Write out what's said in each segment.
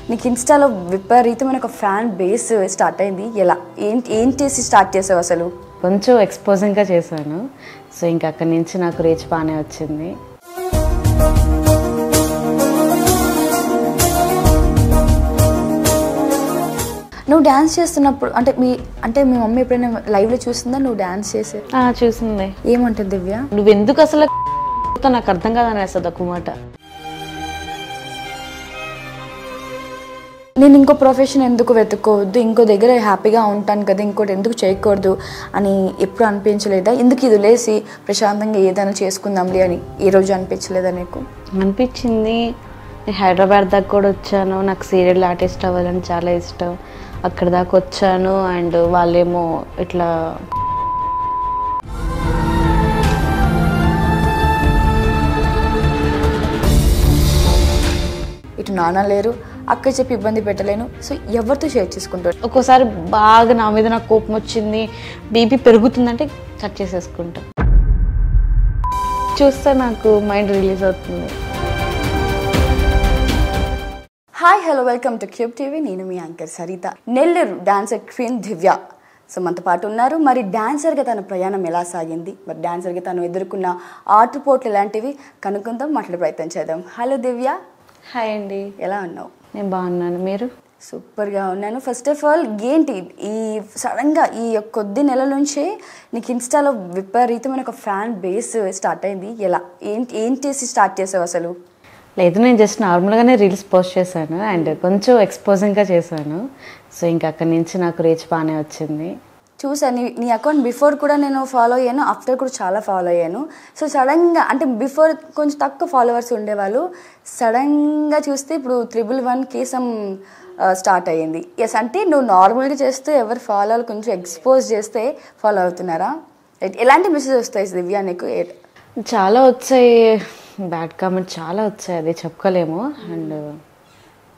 నీకు ఇన్స్టాలో విపరీతమైన ఒక ఫ్యాన్ బేస్ స్టార్ట్ అయింది. ఎలా ఏం చేసి స్టార్ట్ చేసావు అసలు? కొంచెం ఎక్స్పోజింగ్గా చేశాను. సో ఇంకా అక్కడి నుంచి నాకు రీచ్ బాగానే వచ్చింది. నువ్వు డ్యాన్స్ చేస్తున్నప్పుడు అంటే మీ మమ్మీ ఎప్పుడైనా లైవ్లో చూస్తుందా నువ్వు డ్యాన్స్ చేసే? చూసింది. ఏమంటుంది దివ్య? నువ్వు ఎందుకు అసలు నాకు అర్థం కాదనేస్తుంది ఒక మాట. నేను ఇంకో ప్రొఫెషన్ ఎందుకు వెతుక్కోవద్దు, ఇంకో దగ్గర హ్యాపీగా ఉంటాను కదా, ఇంకోటి ఎందుకు చేయకూడదు అని ఎప్పుడు అనిపించలేదా? ఎందుకు ఇది వదిలేసి ప్రశాంతంగా ఏదైనా చేసుకుందాంలే అని ఏ రోజు అనిపించలేదా నీకు? అనిపించింది. నేను హైదరాబాద్ దాకా కూడా వచ్చాను. నాకు సీరియల్ ఆర్టిస్ట్ అవ్వాలని చాలా ఇష్టం. అక్కడ దాకా వచ్చాను. అండ్ వాళ్ళేమో ఇట్లా ఇటు నాన్న లేరు, అక్క చెప్పి ఇబ్బంది పెట్టలేను, సో ఎవరితో షేర్ చేసుకుంటారు? ఒక్కోసారి బాగా నా మీద నాకు కోపం వచ్చింది, బీపీ పెరుగుతుందంటే కట్ చేసేసుకుంటా. చూస్తే నాకు మైండ్ రిలీజ్ అవుతుంది. Hi hello welcome to Cube TV. నేను మీ anchor Saritha. Nellore dancer queen Divya so మనతో పాటు ఉన్నారు. మరి డాన్సర్గా తన ప్రయాణం ఎలా సాగింది, మరి డాన్సర్గా తను ఎదుర్కొన్న ఆటుపోట్లు ఎలాంటివి కనుక్కుందాం, మాట్లాడే ప్రయత్నం చేద్దాం. హలో దివ్య. హాయ్ అండి. ఎలా ఉన్నావు? నేను బాగున్నాను, మీరు? సూపర్గా ఉన్నాను. ఫస్ట్ ఆఫ్ ఆల్ ఏంటి ఈ సడన్గా ఈ కొద్ది నెలల నుంచే నీకు ఇన్స్టాలో విపరీతమైన ఒక ఫ్యాన్ బేస్ స్టార్ట్ అయింది. ఎలా ఏం చేసి స్టార్ట్ చేసావు అసలు? లేదు, నేను జస్ట్ నార్మల్గానే రీల్స్ పోస్ట్ చేశాను అండ్ కొంచెం ఎక్స్పోజింగ్గా చేశాను. సో ఇంకా అక్కడి నుంచి నాకు రీచ్ బాగానే వచ్చింది. చూసాను నీ అకౌంట్ బిఫోర్ కూడా నేను ఫాలో అయ్యాను, ఆఫ్టర్ కూడా చాలా ఫాలో అయ్యాను. సో సడన్గా అంటే బిఫోర్ కొంచెం తక్కువ ఫాలోవర్స్ ఉండేవాళ్ళు, సడన్గా చూస్తే ఇప్పుడు 111K స్టార్ట్ అయ్యింది. ఎస్, అంటే నువ్వు నార్మల్గా చేస్తే ఎవరు ఫాలో కొంచెం ఎక్స్పోజ్ చేస్తే ఫాలో అవుతున్నారా? ఎలాంటి మెసేజ్ వస్తాయి దివ్య నీకు? చాలా వచ్చాయి, బ్యాడ్ కామెంట్ చాలా వచ్చాయి, అది చెప్పుకోలేము. అండ్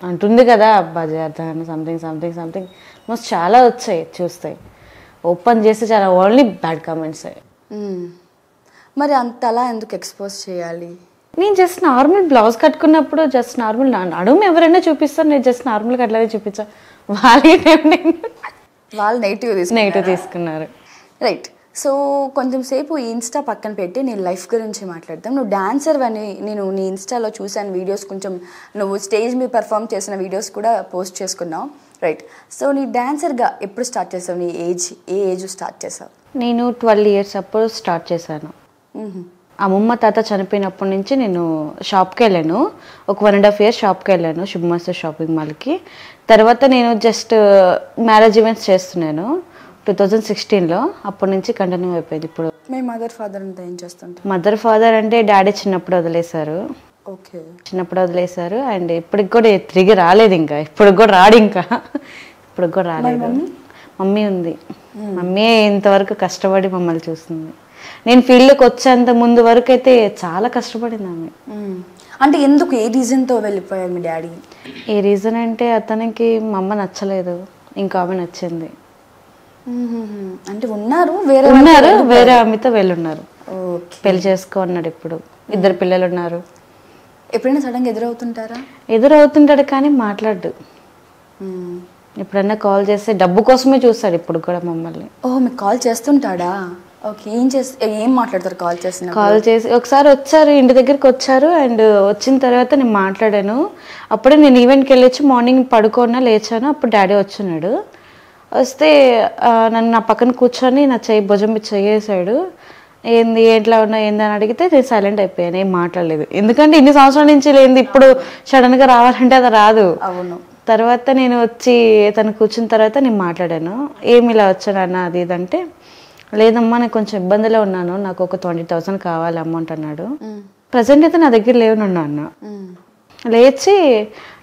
అంటుంది కదా బజార్ సంథింగ్ మోస్ట్ చాలా వచ్చాయి. చూస్తే ఓపెన్ చేస్తే చాలా ఓన్లీ బ్యాడ్ కామెంట్స్. మరి అంతలా ఎందుకు ఎక్స్పోజ్ చేయాలి? నేను జస్ట్ నార్మల్ బ్లౌజ్ కట్టుకున్నప్పుడు జస్ట్ నార్మల్ నడుము ఎవరైనా చూపిస్తారు, నేను జస్ట్ నార్మల్గా అట్లాగే చూపించాను. వాళ్ళు నెగిటివ్ తీసుకున్నారు. రైట్. సో కొంచెం సేపు ఈ ఇన్స్టా పక్కన పెట్టి నీ లైఫ్ గురించి మాట్లాడదాం. నువ్వు డాన్సర్ అని నేను నీ ఇన్స్టాలో చూసాను వీడియోస్, కొంచెం నువ్వు స్టేజ్ మీద పర్ఫామ్ చేసిన వీడియోస్ కూడా పోస్ట్ చేసుకున్నావు. రైట్. సో నీ డాన్సర్గా ఎప్పుడు స్టార్ట్ చేసావు? నీ ఏ ఏజ్ స్టార్ట్ చేసావు? నేను 12 years అప్పుడు స్టార్ట్ చేశాను. అమ్మమ్మ తాత చనిపోయినప్పటి నుంచి నేను షాప్కి వెళ్ళాను. ఒక 1.5 years షాప్కి వెళ్ళాను, శుభమస్తు షాపింగ్ మాల్కి. తర్వాత నేను జస్ట్ మ్యారేజ్ ఈవెంట్స్ చేస్తున్నాను 2016లో. అప్పటి నుంచి కంటిన్యూ అయిపోయింది. ఇప్పుడు మీ మదర్ ఫాదర్ అంతా ఏం చేస్తుంటారు? మదర్ ఫాదర్ అంటే డాడీ చిన్నప్పుడు వదిలేశారు. ఓకే, చిన్నప్పుడు వదిలేశారు. అండ్ ఇప్పటికి కూడా తిరిగి రాలేదు, ఇంకా ఇప్పుడు కూడా రాడు, ఇప్పుడు కూడా రాలేదు. మమ్మీ ఉంది. మమ్మీ ఇంతవరకు కష్టపడి మమ్మల్ని చూస్తుంది. నేను ఫీల్డ్కి వచ్చేంత ముందు వరకు అయితే చాలా కష్టపడింది ఆమె. అంటే ఎందుకు, ఏ రీజన్తో వెళ్ళిపోయారు మీ డాడీ? ఏ రీజన్ అంటే అతనికి మా అమ్మ నచ్చలేదు, ఇంకా ఆమె నచ్చింది. అంటే ఉన్నారు వేరే ఆమెతో వెళ్ళున్నారు. పెళ్లి చేసుకో అన్నాడు. ఇప్పుడు 2 పిల్లలు ఉన్నారు. ఎప్పుడైనా సడన్గా ఎదురవుతుంటాడు కానీ మాట్లాడు. ఎప్పుడన్నా కాల్ చేస్తే డబ్బు కోసమే చూస్తాడు ఇప్పుడు కూడా మమ్మల్ని. మీకు కాల్ చేస్తుంటాడా? ఓకే. ఏం మాట్లాడతారు కాల్ చేసి? ఒకసారి వచ్చారు, ఇంటి దగ్గరికి వచ్చారు. అండ్ వచ్చిన తర్వాత నేను మాట్లాడాను. అప్పుడే నేను ఈవెంట్కి వెళ్ళొచ్చి మార్నింగ్ పడుకోన్నా లేచాను. అప్పుడు డాడీ వచ్చున్నాడు. వస్తే నన్ను నా పక్కన కూర్చొని నా భుజం మీద చేసాడు. ఏంది, ఎట్లా ఉన్నా ఏంది అని అడిగితే నేను సైలెంట్ అయిపోయాను, ఏం మాట్లాడలేదు. ఎందుకంటే ఇన్ని సంవత్సరాల నుంచి లేనిది ఇప్పుడు సడన్గా రావాలంటే అది రాదు. అవును. తర్వాత నేను వచ్చి తను కూర్చున్న తర్వాత నేను మాట్లాడాను. ఏమి ఇలా వచ్చాను అన్న అది ఇదంటే, లేదమ్మా నేను కొంచెం ఇబ్బందిలో ఉన్నాను, నాకు ఒక 20,000 కావాలి అమౌంట్ అన్నాడు. ప్రజెంట్ అయితే నా దగ్గర లేవనున్నా అన్న. లేచి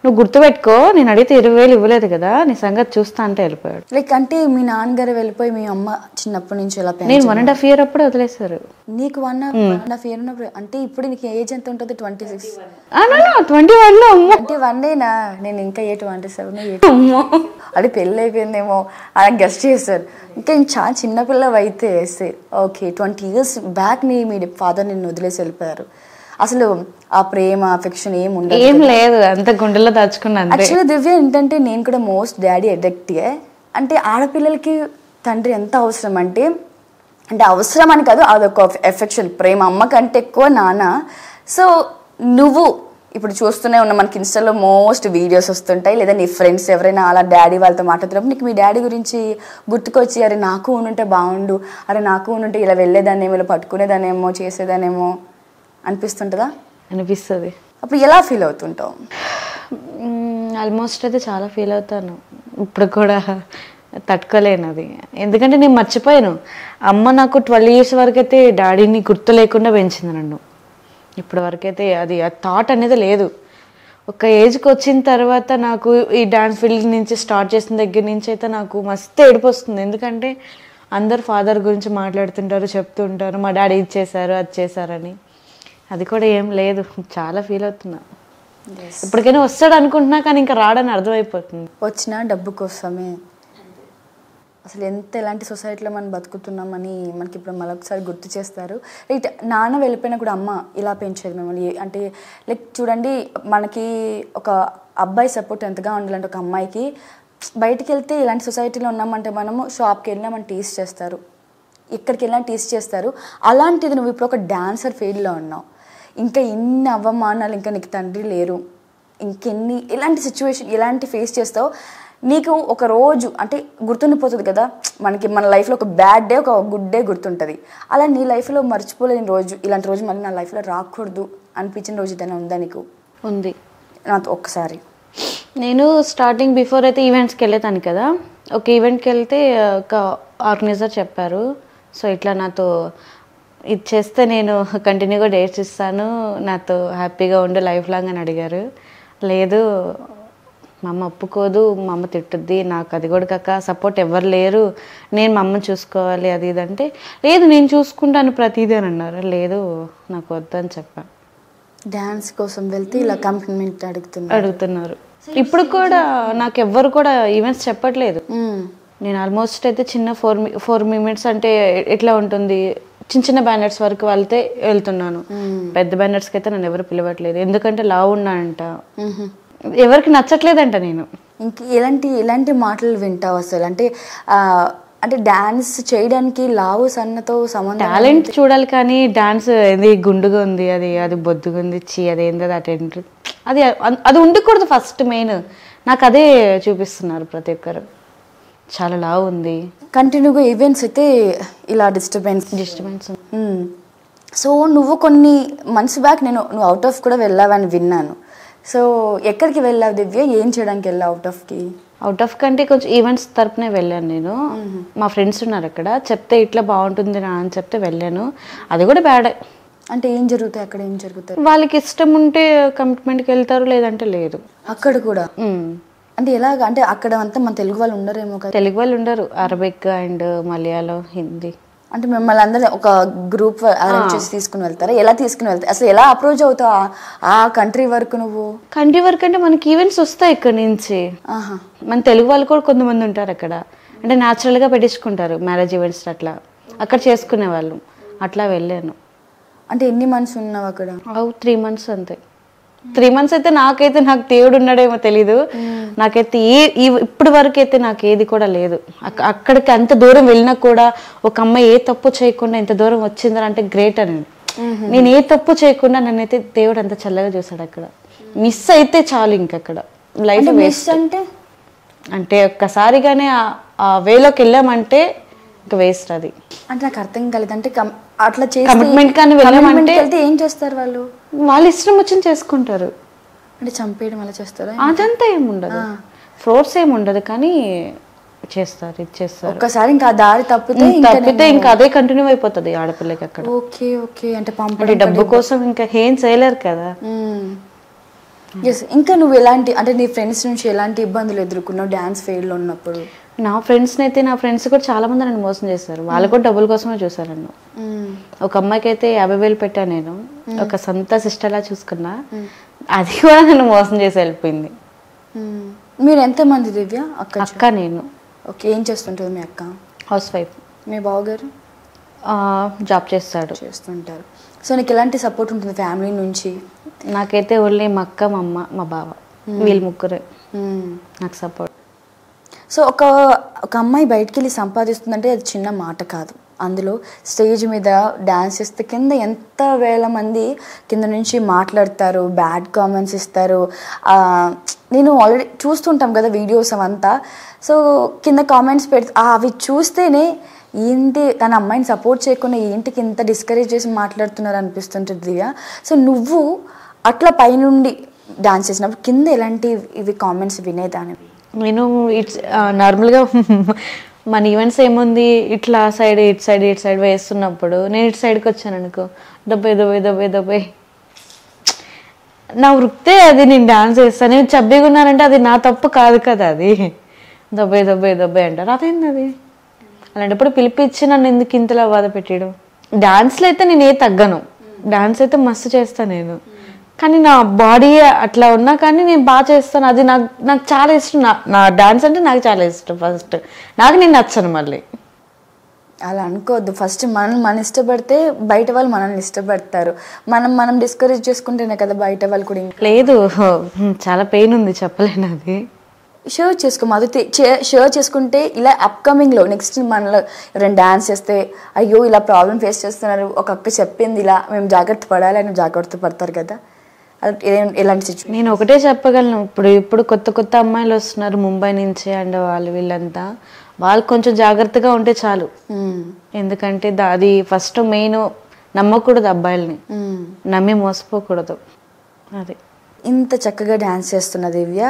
నువ్వు గుర్తుపెట్టుకో, నేను అడిగితే 20,000 ఇవ్వలేదు కదా, నీ సంగతి చూస్తా అంటే వెళ్ళిపోయాడు. లైక్ అంటే మీ నాన్నగారు వెళ్ళిపోయి మీ అమ్మ చిన్నప్పటి నుంచి ఎలా? నేను 1.5 year అప్పుడే వదిలేశారు. నీకు 1.5 year ఉన్నప్పుడు అంటే ఇప్పుడు నీకు ఏజ్ ఎంత ఉంటుంది? 26. 21లో. 21ఏనా? నేను ఇంకా 27 అది పెళ్ళి అయిపోయిందేమో అని గెస్ట్ చేశారు. ఇంకా చాలా చిన్నపిల్లవి అయితే ఓకే 20 years బ్యాక్ మీ ఫాదర్ నిన్ను వదిలేసి వెళ్ళిపోయారు. అసలు ఆ ప్రేమ అఫెక్షన్ ఏం ఉండదు. ఏం లేదు, అంత గుండెల్లో దాచుకున్నా. యాక్చువల్లీ దివ్య ఏంటంటే నేను కూడా మోస్ట్ డాడీ అడిక్టే. అంటే ఆడపిల్లలకి తండ్రి ఎంత అవసరం అంటే అవసరం అని కాదు, అదొక ఎఫెక్షన్, ప్రేమ. అమ్మ కంటే ఎక్కువ నాన్న. సో నువ్వు ఇప్పుడు చూస్తూనే ఉన్నా, మనకి ఇన్స్టాలో మోస్ట్ వీడియోస్ వస్తుంటాయి, లేదా నీ ఫ్రెండ్స్ ఎవరైనా అలా డాడీ వాళ్ళతో మాట్లాడుతున్నప్పుడు నీకు మీ డాడీ గురించి గుర్తుకొచ్చి అరే నాకు ఉంటే బాగుండు, అరే నాకు ఉంటే ఇలా వెళ్ళేదాన్నేమో, ఇలా పట్టుకునేదానేమో, చేసేదానేమో అనిపిస్తుంటుందా? అనిపిస్తుంది. అప్పుడు ఎలా ఫీల్ అవుతుంటావు? ఆల్మోస్ట్ అయితే చాలా ఫీల్ అవుతాను. ఇప్పుడు కూడా తట్టుకోలేను అది. ఎందుకంటే నేను మర్చిపోయాను, అమ్మ నాకు 12 years వరకు అయితే డాడీని గుర్తు లేకుండా పెంచింది నన్ను. ఇప్పటి వరకైతే అది ఆ థాట్ అనేది లేదు. ఒక ఏజ్కి వచ్చిన తర్వాత నాకు ఈ డాన్స్ ఫీల్డ్ నుంచి స్టార్ట్ చేసిన దగ్గర నుంచి అయితే నాకు మస్తు ఏడుపు వస్తుంది. ఎందుకంటే అందరు ఫాదర్ గురించి మాట్లాడుతుంటారు, చెప్తుంటారు మా డాడీ ఇది చేశారు అది చేశారని. అది కూడా ఏం లేదు. చాలా ఫీల్ అవుతున్నా. ఇప్పటికైనా వస్తాడు అనుకుంటున్నా, కానీ ఇంకా రాడని అర్థమైపోతుంది. వచ్చినా డబ్బు కోసమే. అసలు ఎలాంటి సొసైటీలో మనం బతుకుతున్నామని మనకి ఇప్పుడు మరొకసారి గుర్తు చేస్తారు. రైట్, నాన్న వెళ్ళిపోయినా కూడా అమ్మ ఇలా పెంచేది మిమ్మల్ని. అంటే లైక్ చూడండి, మనకి ఒక అబ్బాయి సపోర్ట్ ఎంతగా ఉండాలంటే ఒక అమ్మాయికి, బయటికి వెళ్తే ఇలాంటి సొసైటీలో ఉన్నామంటే మనము షాప్కి వెళ్ళినా మనం టీస్ చేస్తారు, ఎక్కడికి వెళ్ళినా టీస్ చేస్తారు. అలాంటిది నువ్వు ఇప్పుడు ఒక డాన్సర్ ఫీల్డ్లో ఉన్నావు, ఇంకా ఇన్ని అవమానాలు, ఇంకా నీకు తండ్రి లేరు, ఇంకెన్ని ఎలాంటి సిచ్యువేషన్ ఎలాంటి ఫేస్ చేస్తావు. నీకు ఒక రోజు అంటే గుర్తుండిపోతుంది కదా, మనకి మన లైఫ్లో ఒక బ్యాడ్ డే, ఒక గుడ్ డే గుర్తుంటుంది. అలా నీ లైఫ్లో మర్చిపోలేని రోజు, ఇలాంటి రోజు మళ్ళీ నా లైఫ్లో రాకూడదు అనిపించిన రోజు ఏదైనా ఉందా నీకు? ఉంది. నాతో ఒక్కసారి. నేను స్టార్టింగ్ బిఫోర్ అయితే ఈవెంట్స్కి వెళ్ళేదాన్ని కదా. ఒక ఈవెంట్కి వెళ్తే ఒక ఆర్గనైజర్ చెప్పారు, సో ఇట్లా నాతో ఇది చేస్తే నేను కంటిన్యూగా డేట్స్ ఇస్తాను, నాతో హ్యాపీగా ఉండే లైఫ్ లాంగ్ అని అడిగారు. లేదు, మా అమ్మ ఒప్పుకోదు, మా అమ్మ తిట్టుద్ది, నాకు అది కూడా కాక సపోర్ట్ ఎవరు లేరు, నేను మా అమ్మని చూసుకోవాలి అది ఇదంటే, లేదు నేను చూసుకుంటాను ప్రతిదీ అని అన్నారు. లేదు నాకు వద్దని చెప్పా. డాన్స్ కోసం వెళ్తే ఇలా కమిట్మెంట్ అడుగుతున్నారు. ఇప్పుడు కూడా నాకు ఎవ్వరు కూడా ఈవెంట్స్ చెప్పట్లేదు. నేను ఆల్మోస్ట్ అయితే చిన్న 4 minutes అంటే ఎట్లా ఉంటుంది, చిన్న చిన్న బ్యానర్స్ వరకు వెళ్తున్నాను. పెద్ద బ్యానర్స్కి అయితే నన్ను ఎవరు పిలవట్లేదు, ఎందుకంటే లావు ఉన్నానంట, ఎవరికి నచ్చట్లేదంట. నేను ఇంక ఎలాంటి మాటలు వింటావు అసలు? అంటే డాన్స్ చేయడానికి లావు సన్నతో సంబంధం, టాలెంట్ చూడాలి కానీ డాన్స్ ఏది గుండుగా ఉంది, అది బొద్దుగా ఉంది, అదేంది అటెండ్, అది ఉండకూడదు. ఫస్ట్ మెయిన్ నాకు అదే చూపిస్తున్నారు ప్రతి ఒక్కరు. చాలా లావు ఉంది, కంటిన్యూగా ఈవెంట్స్ అయితే ఇలా డిస్టర్బెన్స్. సో నువ్వు కొన్ని మంత్స్ బ్యాక్ నువ్వు అవుట్ ఆఫ్ కూడా వెళ్ళావని విన్నాను. సో ఎక్కడికి వెళ్ళావు దివ్య? ఏం చేయడానికి వెళ్ళావు అవుట్ ఆఫ్ కంటే కొంచెం ఈవెంట్స్ తరపునే వెళ్ళాను నేను. మా ఫ్రెండ్స్ ఉన్నారు అక్కడ, చెప్తే ఇట్లా బాగుంటుంది నా అని చెప్తే వెళ్ళాను. అది కూడా బ్యాడ్. అంటే ఏం జరుగుతాయి అక్కడ? ఏం జరుగుతాయి? వాళ్ళకి ఇష్టం ఉంటే కమిట్మెంట్కి వెళ్తారు, లేదంటే లేదు. అక్కడ కూడా అంటే ఎలాగ? అంటే అక్కడ అంతా మన తెలుగు వాళ్ళు ఉండరేమో కదా? తెలుగు వాళ్ళు ఉండరు, అరబిక్ అండ్ మలయాళం, హిందీ. అంటే మిమ్మల్ని అందరూ ఒక గ్రూప్ అరేంజ్ చేసి తీసుకుని వెళ్తారా? ఎలా తీసుకుని వెళ్తారు అసలు? ఎలా అప్రోచ్ అవుతావు ఆ కంట్రీ వరకు? నువ్వు కంట్రీ వరకు అంటే మనకి ఈవెంట్స్ వస్తాయి ఇక్కడ నుంచి. మన తెలుగు వాళ్ళు కూడా కొంతమంది ఉంటారు అక్కడ, అంటే న్యాచురల్గా పెట్టించుకుంటారు మ్యారేజ్ ఈవెంట్స్, అట్లా అక్కడ చేసుకునే వాళ్ళు. అట్లా వెళ్ళాను. అంటే ఎన్ని మంత్స్ ఉన్నావు అక్కడ? 3 months అంతే. 3 months అయితే నాకు దేవుడు ఉన్నాడేమో తెలీదు. నాకైతే ఇప్పటి వరకు అయితే నాకు ఏది కూడా లేదు. అక్కడికి అంత దూరం వెళ్ళినా కూడా ఒక అమ్మాయి ఏ తప్పు చేయకుండా ఇంత దూరం వచ్చిందని అంటే గ్రేట్ అని. నేను ఏ తప్పు చేయకుండా నన్నైతే దేవుడు అంత చల్లగా చూసాడు. అక్కడ మిస్ అయితే చాలు ఇంకక్కడ లైఫ్ వేస్ట్. అంటే ఒక్కసారిగానే ఆ వేలోకి వెళ్ళామంటే ఇంకా వేస్ట్. అది అంటే నాకు అర్థం కాలేదు. అంటే అట్లా కమిట్మెంట్ కానీ వెళ్ళామంటే ఏం చేస్తారు వాళ్ళు? వాళ్ళు ఇష్టం వచ్చింది చేసుకుంటారు. అంటే చంపేయడం అలా చేస్తారా? అదంతా ఏముండదు, ఫ్రోడ్స్ ఏముండదు, కానీ చేస్తారు, ఇది చేస్తారు. ఒక్కసారి ఇంకా దారి తప్పితే ఇంకా అదే కంటిన్యూ అయిపోతుంది ఆడపిల్లకి అక్కడ. Okay okay. అంటే డబ్బు కోసం ఇంకా ఏం చేయలేరు కదా. ఇంకా నువ్వు అంటే నీ ఫ్రెండ్స్ నుంచి ఎలాంటి ఇబ్బందులు ఎదుర్కొన్నావు డాన్స్ ఫీల్డ్లో ఉన్నప్పుడు? నా ఫ్రెండ్స్ కూడా చాలా మంది నన్ను మోసం చేశారు. వాళ్ళు కూడా డబ్బుల కోసమే చూసారు నన్ను. ఒక అమ్మాయికి అయితే 50,000 పెట్టా నేను, ఒక సొంత సిస్టర్లా చూసుకున్నా. అది కూడా నన్ను మోసం చేసి వెళ్ళిపోయింది. మీరు ఎంతమంది దివ్య? అక్క నేను. ఓకే. ఏం చేస్తుంటుంది మీ అక్క? House wife. మీ బావగారు? జాబ్ చేస్తాడు. చేస్తుంటారు. సో నీకు ఎలాంటి సపోర్ట్ ఉంటుంది ఫ్యామిలీ నుంచి? నాకైతే ఓన్లీ మా అక్క, మా అమ్మ, మా బావ, వీళ్ళు ముగ్గురే నాకు సపోర్ట్. సో ఒక అమ్మాయి బయటికి వెళ్ళి సంపాదిస్తుందంటే అది చిన్న మాట కాదు. అందులో స్టేజ్ మీద డ్యాన్స్ చేస్తే కింద ఎంత వేల మంది కింద నుంచి మాట్లాడతారు, బ్యాడ్ కామెంట్స్ ఇస్తారు. నేను ఆల్రెడీ చూస్తుంటాం కదా వీడియోస్ అవంతా. సో కింద కామెంట్స్ అవి చూస్తేనే ఏంటి తన అమ్మాయిని సపోర్ట్ చేయకుండా ఏంటికి ఇంత డిస్కరేజ్ చేసి మాట్లాడుతున్నారు అనిపిస్తుంటుంది దివ్య. సో నువ్వు అట్లా పైనుండి డాన్స్ చేసినప్పుడు కింద ఎలాంటి ఇవి కామెంట్స్ వినేదాన్ని? నేను ఇట్స్ నార్మల్గా మన ఈవెంట్స్ ఏముంది, ఇట్లా సైడ్ ఇటు సైడ్ వేస్తున్నప్పుడు నేను ఇటు సైడ్కి వచ్చాను అనుకో, దొబ్బే నా వృత్తే అది, నేను డాన్స్ చేస్తాను. నేను చబ్బీగా ఉన్నానంటే అది నా తప్పు కాదు కదా, అది దొబ్బే అంటారు. అదేంది అది? అలాంటప్పుడు పిలిపించి నన్ను ఎందుకు ఇంతలా బాధ పెట్టాడు? డాన్స్లో అయితే నేను తగ్గను, డాన్స్ అయితే మస్తు చేస్తాను నేను. కానీ నా బాడీ అట్లా ఉన్నా కానీ నేను బాగా చేస్తాను. అది నాకు చాలా ఇష్టం. నా డాన్స్ అంటే నాకు చాలా ఇష్టం. ఫస్ట్ నాకు నేను నచ్చను. మళ్ళీ అలా అనుకోవద్దు. ఫస్ట్ మనం ఇష్టపడితే బయట వాళ్ళు మనల్ని ఇష్టపడతారు. మనం డిస్కరేజ్ చేసుకుంటేనే కదా బయట వాళ్ళు కూడా. లేదు, చాలా పెయిన్ ఉంది, చెప్పలేను. అది షేర్ చేసుకో మొదటి షేర్ చేసుకుంటే ఇలా అప్కమింగ్లో నెక్స్ట్ మనలో ఎవరైనా డాన్స్ చేస్తే అయ్యో ఇలా ప్రాబ్లం ఫేస్ చేస్తున్నారు, ఒక అక్క చెప్పింది ఇలా మేము జాగ్రత్త పడాలి అని జాగ్రత్త పడతారు కదా. ఎలాంటి సిచ్యువేషన్? నేను ఒకటే చెప్పగలను, ఇప్పుడు కొత్త అమ్మాయిలు వస్తున్నారు ముంబై నుంచి అండ్ వీళ్ళంతా, వాళ్ళు కొంచెం జాగ్రత్తగా ఉంటే చాలు. ఎందుకంటే అది ఫస్ట్ మెయిన్, నమ్మకూడదు అబ్బాయిల్ని, నమ్మి మోసపోకూడదు. అది ఇంత చక్కగా డ్యాన్స్ చేస్తున్న దివ్య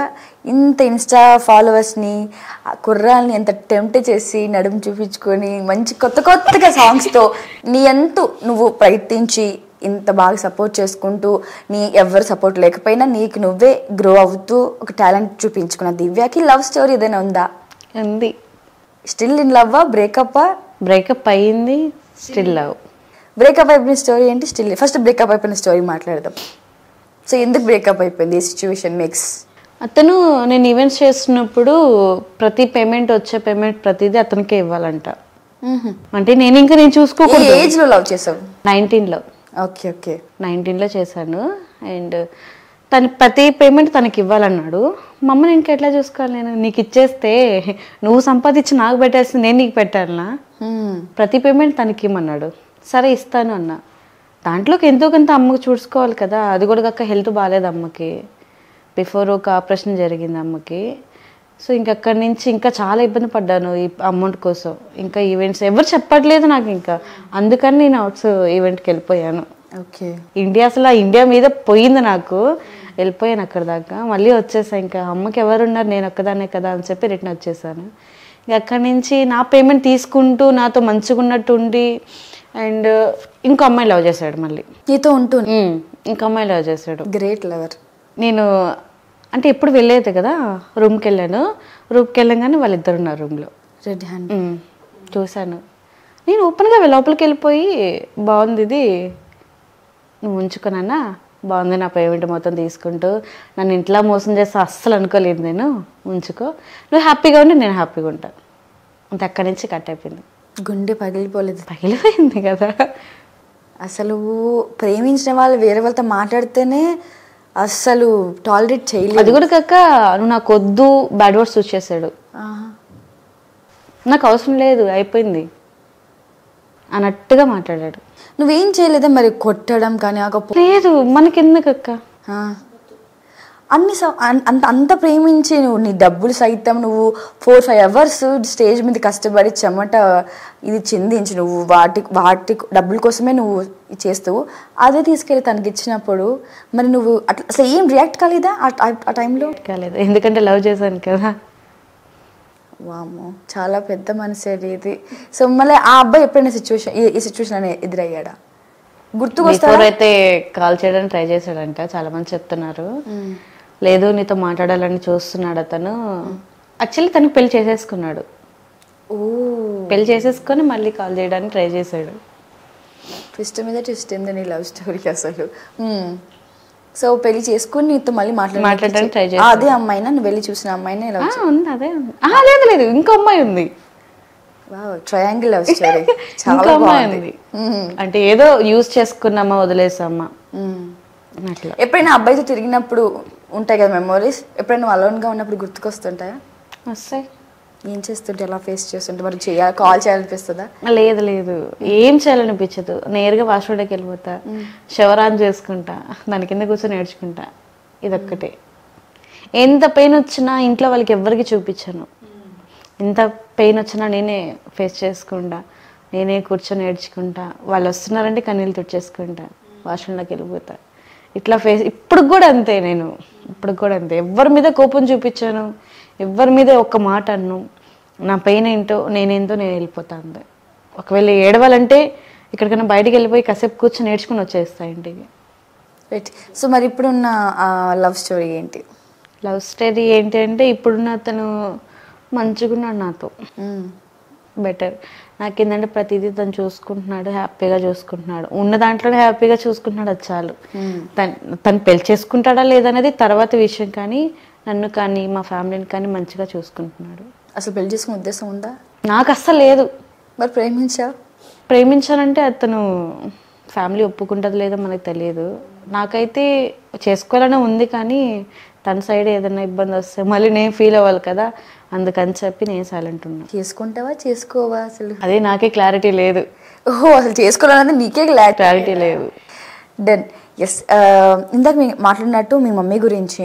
ఇంత ఇన్స్టా ఫాలోవర్స్ని కుర్రాల్ని ఎంత టెంప్ట్ చేసి నడుము చూపించుకొని మంచి కొత్తగా సాంగ్స్తో నీ ఎంతో నువ్వు ప్రయత్నించి ఇంత బాగా సపోర్ట్ చేసుకుంటూ ఎవరు సపోర్ట్ లేకపోయినా నీకు నువ్వే గ్రో అవుతూ ఒక టాలెంట్ చూపించుకున్న దివ్యకి లవ్ స్టోరీ ఏదైనా ఉందా? ఉంది. Still in love? బ్రేకప్ అయ్యింది, స్టిల్ లవ్. బ్రేకప్ అయిపోయిన స్టోరీ ఏంటి? ఫస్ట్ బ్రేకప్ అయిపోయిన స్టోరీ మాట్లాడదాం. సో ఎందుకు బ్రేకప్ అయిపోయింది? ఈ సిచ్యువేషన్ మేక్స్ అతను నేను ఈవెంట్స్ చేస్తున్నప్పుడు ప్రతి వచ్చే పేమెంట్ ప్రతిదీ అతనికే ఇవ్వాలంట. అంటే నేను చూసుకోకూడదు. ఏజ్ లో లవ్ చేసావు? 19లో. ఓకే 19లో చేశాను. అండ్ తన ప్రతి పేమెంట్ తనకి ఇవ్వాలన్నాడు. మా అమ్మ నేను ఎట్లా చూసుకోవాలి, నేను నీకు ఇచ్చేస్తే నువ్వు సంపాదించి నాకు పెట్టేస్తే నేను నీకు పెట్టాలనా? ప్రతి పేమెంట్ తనకి ఇమ్మన్నాడు. సరే ఇస్తాను అన్నా. దాంట్లోకి ఎంతో కొంత అమ్మకు చూసుకోవాలి కదా. అది కూడా కాక హెల్త్ బాగాలేదు అమ్మకి, బిఫోర్ ఒక ఆపరేషన్ జరిగింది అమ్మకి. సో అక్కడి నుంచి ఇంకా చాలా ఇబ్బంది పడ్డాను ఈ అమౌంట్ కోసం. ఇంకా ఈవెంట్స్ ఎవరు చెప్పట్లేదు నాకు, ఇంకా అందుకని నేను అవుట్స్ ఈవెంట్కి వెళ్ళిపోయాను. ఓకే. ఇండియా మీద పోయింది నాకు, వెళ్ళిపోయాను అక్కడ దాకా. మళ్ళీ వచ్చేసాను. ఇంకా అమ్మకి ఎవరున్నారు, నేను ఒక్కదానే కదా అని చెప్పి రిటర్న్ వచ్చేసాను. ఇంకా అక్కడి నుంచి నా పేమెంట్ తీసుకుంటూ నాతో మంచిగా ఉన్నట్టు ఉండి, అండ్ ఇంకో అమ్మాయి లవ్ చేశాడు మళ్ళీ నీతో ఉంటూ. ఇంకో అమ్మాయి లవ్ చేశాడు. Great lover. నేను అంటే ఎప్పుడు వెళ్ళేది కదా, రూమ్కి వెళ్ళాను. రూమ్కి వెళ్ళగానే వాళ్ళిద్దరు ఉన్నారు రూమ్లో. రెడ్ హ్యాండ్ చూశాను. నేను ఓపెన్గా లోపలికి వెళ్ళిపోయి, బాగుంది ఇది, నువ్వు ఉంచుకున్నానా, బాగుంది, నా పేమెంట్ మొత్తం తీసుకుంటూ నన్ను ఇంట్లో మోసం చేస్తే అస్సలు అనుకోలేదు నేను, ఉంచుకో, నువ్వు హ్యాపీగా ఉండి నేను హ్యాపీగా ఉంటాను. అంతే, అక్కడి నుంచి కట్ అయిపోయింది. గుండె పగిలిపోలేదు? పగిలిపోయింది కదా. అసలు ప్రేమించిన వాళ్ళు వేరే వాళ్ళతో మాట్లాడితేనే అస్సలు టాలరేట్ చేయలేదు. అది కూడా కాక నువ్వు నాకు వద్దు బ్యాడ్ వర్డ్స్ యూజ్ చేశాడు. నాకు అవసరం లేదు, అయిపోయింది అన్నట్టుగా మాట్లాడాడు. నువ్వేం చేయలేదా మరి? కొట్టడం కానీ? లేదు, మనకెందుకు అక్క, అన్ని అంత ప్రేమించి నువ్వు నీ డబ్బులు సైతం నువ్వు 4-5 hours స్టేజ్ మీద కష్టపడి చెమట ఇది చిందించి నువ్వు వాటి డబ్బుల కోసమే నువ్వు చేస్తావు. అదే తీసుకెళ్ళి తనకి ఇచ్చినప్పుడు మరి నువ్వు అట్లా అసలు ఏం రియాక్ట్ కాలేదా ఆ టైంలో? కాలేదు, ఎందుకంటే లవ్ చేశాను కదా. వామ్మో, చాలా పెద్ద మనసు ఇది. సో మళ్ళీ ఆ అబ్బాయి ఎప్పుడైనా ఈ సిచ్యువేషన్ అనేది ఎదురయ్యాడా? గుర్తుకొస్తే కాల్ చేయడానికి ట్రై చేశాడంట, చాలా మంది చెప్తున్నారు. లేదు, నీతో మాట్లాడాలని చూస్తున్నాడు అతను. యాక్చువల్లీ తనకు పెళ్లి చేసేసుకున్నాడు. పెళ్లి చేసేసుకొని మళ్ళీ కాల్ చేయడానికి ట్రై చేశాడు. ట్విస్ట్ మీద ట్విస్ట్ ఏంది నీ లవ్ స్టోరీ అసలు. సో పెళ్లి చేసుకుని నీతో మళ్ళీ మాట్లాడడానికి ట్రై చేశాడు. అదే అమ్మాయినా, నువ్వు వెళ్ళి చూసిన అమ్మాయినా? ఉంది, అదే ఉంది. లేదు, ఇంకో అమ్మాయి ఉంది. వావ్, ట్రయాంగిల్ లవ్ స్టోరీ చాలా ఇంకా అమ్మాయి బాగుంది. ఉంది. అంటే ఏదో యూజ్ చేసుకున్నామా వదిలేసామా అట్లా. ఎప్పుడైనా అబ్బాయితో తిరిగినప్పుడు ఉంటాయి కదా మెమోరీస్, ఎప్పుడైనా అలోన్గా ఉన్నప్పుడు గుర్తుకొస్తుంటాయా? వస్తాయి. ఏం చేస్తుంటే ఎలా ఫేస్ చేస్తుంటే మరి చేయాలి, కాల్ చేయాలనిపిస్తుందా? లేదు లేదు, ఏం చేయాలనిపించదు. నేరుగా వాష్రూమ్లోకి వెళ్ళిపోతా, షవర్ ఆన్ చేసుకుంటా, దాని కింద కూర్చొని నేర్చుకుంటా. ఇదొక్కటే. ఎంత పెయిన్ వచ్చినా ఇంట్లో వాళ్ళకి ఎవ్వరికి చూపించాను. ఎంత పెయిన్ వచ్చినా నేనే ఫేస్ చేసుకుంటా, నేనే కూర్చొని నేర్చుకుంటా. వాళ్ళు వస్తున్నారంటే కన్నీళ్ళు తుడిచేసుకుంటా, వాష్రూమ్లోకి వెళ్ళిపోతా. ఇట్లా ఇప్పుడు కూడా అంతే. నేను ఇప్పుడు కూడా అంతే. ఎవరి మీద కోపం చూపించాను, ఎవరి మీద ఒక్క మాట అన్ను. నా పెయిన్ ఏంటో నేనేంటో నేను వెళ్ళిపోతా అంతే. ఒకవేళ ఏడవాలంటే ఎక్కడికైనా బయటికి వెళ్ళిపోయి కాసేపు కూర్చొని నేర్చుకుని వచ్చేస్తా ఇంటికి. రైట్. సో మరి ఇప్పుడున్న లవ్ స్టోరీ ఏంటి? లవ్ స్టోరీ ఏంటి అంటే, ఇప్పుడున్న అతను మంచిగా ఉన్నాడు నాతో, బెటర్. నాకేంటంటే ప్రతిదీ తను చూసుకుంటున్నాడు, హ్యాపీగా చూసుకుంటున్నాడు. ఉన్న దాంట్లోనే హ్యాపీగా చూసుకుంటున్నాడు, అది చాలు. తను పెళ్లి చేసుకుంటాడా లేదనేది తర్వాత విషయం, కానీ నన్ను కానీ మా ఫ్యామిలీని కానీ మంచిగా చూసుకుంటున్నాడు. అసలు పెళ్లి చేసుకునే ఉద్దేశం ఉందా? నాకు అస్సలు లేదు. మరి ప్రేమించానంటే అతను ఫ్యామిలీ ఒప్పుకుంటుంది లేదో మనకు తెలియదు. నాకైతే చేసుకోవాలనే ఉంది, కానీ తన సైడ్ ఏదైనా ఇబ్బంది వస్తే మళ్ళీ నేను ఫీల్ అవ్వాలి కదా, అందుకని చెప్పి నేను సైలెంట్ ఉన్నా. చేసుకుంటావా చేసుకోవా అసలు? అదే నాకే క్లారిటీ లేదు. ఓహో, అసలు చేసుకోవాలన్నది నీకే క్లారిటీ లేదు. డన్. ఎస్, ఇందాక మీ మాట్లాడినట్టు మీ మమ్మీ గురించి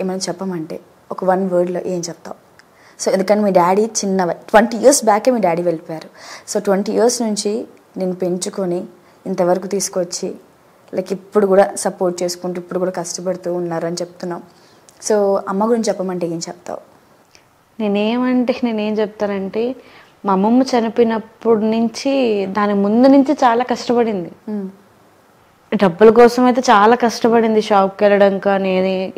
ఏమైనా చెప్పమంటే ఒక 1 wordలో ఏం చెప్తావు? సో ఎందుకంటే మీ డాడీ 20 years బ్యాకే మీ డాడీ వెళ్ళిపోయారు. సో 20 years నుంచి నేను పెంచుకొని ఇంతవరకు తీసుకొచ్చి లైక్ ఇప్పుడు కూడా సపోర్ట్ చేసుకుంటూ ఇప్పుడు కూడా కష్టపడుతూ ఉన్నారు అని చెప్తున్నాం. సో అమ్మ గురించి చెప్పమంటే ఏం చెప్తావు? నేనేం చెప్తానంటే, మా అమ్మమ్మ చనిపోయినప్పటి నుంచి దాని ముందు నుంచి చాలా కష్టపడింది. డబ్బుల కోసం అయితే చాలా కష్టపడింది. షాప్కి వెళ్ళడం కానీ,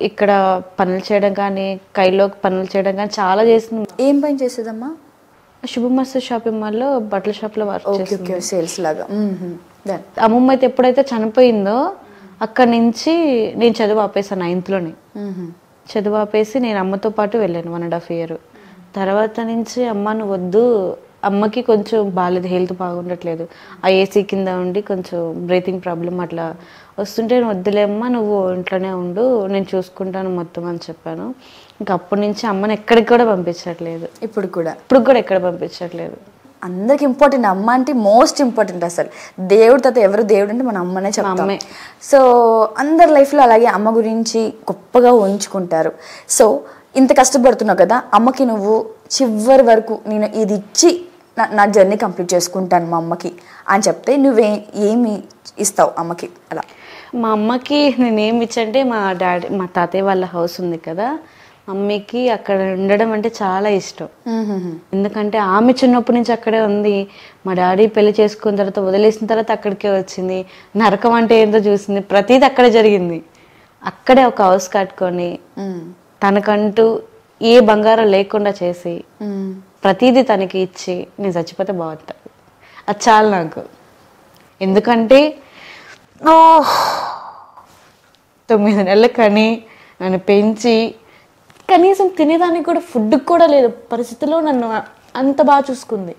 ఇక్కడ పనులు చేయడం కానీ, కైలో పనులు చేయడం కానీ చాలా చేసింది. ఏం పని చేసేదమ్మా? శుభమస్తు షాపింగ్ మాల్లో బట్టల షాప్లో వర్క్ చేసింది, సేల్స్ లాగా. అమ్మమ్మ అయితే ఎప్పుడైతే చనిపోయిందో అక్కడి నుంచి నేను చదువు ఆపేసాను. 9th చదువు ఆపేసి నేను అమ్మతో పాటు వెళ్ళాను 1.5 year. తర్వాత నుంచి అమ్మ నువ్వు వద్దు, అమ్మకి కొంచెం బాగాలేదు, హెల్త్ బాగుండట్లేదు, ఆ ఏసీ కింద ఉండి కొంచెం బ్రీతింగ్ ప్రాబ్లం అట్లా వస్తుంటే, నువ్వు వద్దులేమ్మా, నువ్వు ఇంట్లోనే ఉండు, నేను చూసుకుంటాను మొత్తం అని చెప్పాను. ఇంకా అప్పటి నుంచి అమ్మని ఎక్కడికి కూడా పంపించట్లేదు. ఇప్పుడు కూడా ఎక్కడ పంపించట్లేదు. అందరికి ఇంపార్టెంట్ అమ్మ అంటే, మోస్ట్ ఇంపార్టెంట్. అసలు దేవుడి తర్వాత ఎవరు దేవుడు అంటే మన అమ్మనే చెప్తాం. సో అందరి లైఫ్లో అలాగే అమ్మ గురించి గొప్పగా ఉంచుకుంటారు. సో ఇంత కష్టపడుతున్నావు కదా, అమ్మకి నువ్వు చివరి వరకు నేను ఇది ఇచ్చి నా జర్నీ కంప్లీట్ చేసుకుంటాను మా అమ్మకి అని చెప్తే ఏమి ఇస్తావు అమ్మకి? అలా మా అమ్మకి నేనేమి ఇచ్చంటే, మా తాతయ్య వాళ్ళ హౌస్ ఉంది కదా, మమ్మీకి అక్కడ ఉండడం అంటే చాలా ఇష్టం. ఎందుకంటే ఆమె చిన్నప్పటి నుంచి అక్కడే ఉంది. మా డాడీ పెళ్లి చేసుకున్న తర్వాత వదిలేసిన తర్వాత అక్కడికే వచ్చింది. నరకం అంటే ఏంటో చూసింది. ప్రతిదీ అక్కడే జరిగింది. అక్కడే ఒక హౌస్ కట్టుకొని తనకంటూ ఏ బంగారం లేకుండా చేసి ప్రతిదీ తనకి ఇచ్చి నేను చచ్చిపోతే బాగుంటుంది. అది చాలు నాకు. ఎందుకంటే 9 నెలలు కానీ నన్ను పెంచి కనీసం తినేదానికి కూడా ఫుడ్కి కూడా లేదు పరిస్థితిలో నన్ను అంత బాగా చూసుకుంది.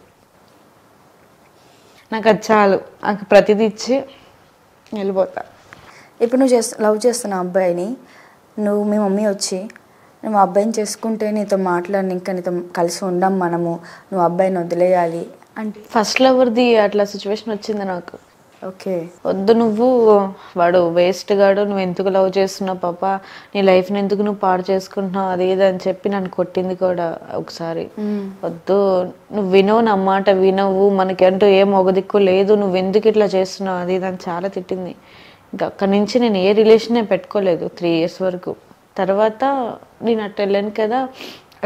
నాకు అది చాలు. నాకు ప్రతిదీ ఇచ్చి వెళ్ళిపోతా. ఇప్పుడు నువ్వు లవ్ చేస్తున్న అబ్బాయిని మీ మమ్మీ వచ్చి నువ్వు అబ్బాయిని చేసుకుంటే నీతో మాట్లాడి ఇంకా నీతో కలిసి ఉండం మనము, నువ్వు అబ్బాయిని వదిలేయాలి అంటే, ఫస్ట్ లవర్ది అట్లా సిచ్యువేషన్ వచ్చింది నాకు. ఓకే, వద్దు, నువ్వు వాడు వేస్ట్ గాడు, నువ్వు ఎందుకు లవ్ చేస్తున్నావు పాప, నీ లైఫ్ని ఎందుకు నువ్వు పాడు చేసుకుంటున్నావు, అది ఇది అని చెప్పి నన్ను కొట్టింది కూడా ఒకసారి. వద్దు, నువ్వు వినవు, నా మాట వినవు, మనకంటూ ఏం ఒక దిక్కు లేదు, నువ్వు ఎందుకు ఇట్లా చేస్తున్నావు, అది ఇది అని చాలా తిట్టింది. ఇంకా అక్కడి నుంచి నేను ఏ రిలేషన్ పెట్టుకోలేదు 3 years వరకు. తర్వాత నేను అట్లా వెళ్ళాను కదా,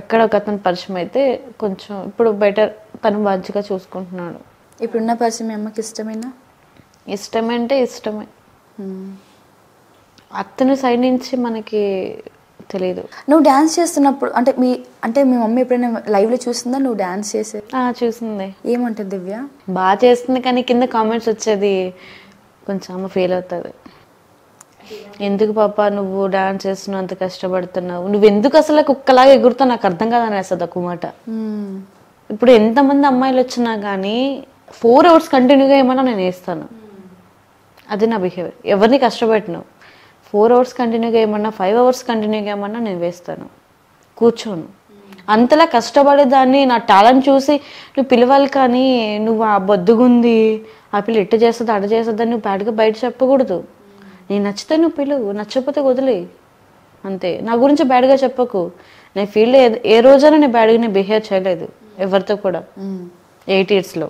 అక్కడ ఒక అతను పరిచయం అయితే కొంచెం ఇప్పుడు బెటర్, తను మంచిగా చూసుకుంటున్నాడు. ఇప్పుడున్న పరిచయం మీ అమ్మకి ఇష్టమేనా? ఇష్టమంటే ఇష్టమే. అతని సైడ్ నుంచి మనకి తెలియదు. నువ్వు డాన్స్ చేస్తున్నప్పుడు అంటే మీ మమ్మీ ఎప్పుడైనా లైవ్లో చూసిందా నువ్వు డాన్స్ చేసే? చూసింది. ఏమంటుంది దివ్య? బాగా చేస్తుంది, కానీ కింద కామెంట్స్ వచ్చేది కొంచెం అమ్మ ఫీల్ అవుతుంది. ఎందుకు పాప నువ్వు డాన్స్ చేస్తున్నావు, అంత కష్టపడుతున్నావు, నువ్వు ఎందుకు అసలు కుక్కలాగా ఎగురుతావు, నాకు అర్థం కాదని వేస్తుంది ఒక మాట. ఇప్పుడు ఎంతమంది అమ్మాయిలు వచ్చినా కానీ 4 hours కంటిన్యూగా ఏమన్నా నేను వేస్తాను. అది నా బిహేవియర్. ఎవరిని కష్టపెట్టను. 4 hours కంటిన్యూగా ఏమన్నా 5 hours కంటిన్యూగా ఏమన్నా నేను వేస్తాను, కూర్చోను. అంతలా కష్టపడేదాన్ని నా టాలెంట్ చూసి నువ్వు పిలవాలి, కానీ నువ్వు ఆ బొద్దుగుంది, ఆ పిల్ల ఇట్ట చేస్తుంది అట చేస్తుంది అని నువ్వు బ్యాడ్గా బయట చెప్పకూడదు. నేను నచ్చితే నువ్వు పిలువు, నచ్చకపోతే వదిలే, అంతే. నా గురించి బ్యాడ్గా చెప్పకు. నేను ఫీల్డ్ ఏ రోజైనా నేను బ్యాడ్గా నేను బిహేవ్ చేయలేదు ఎవరితో కూడా 8 yearsలో.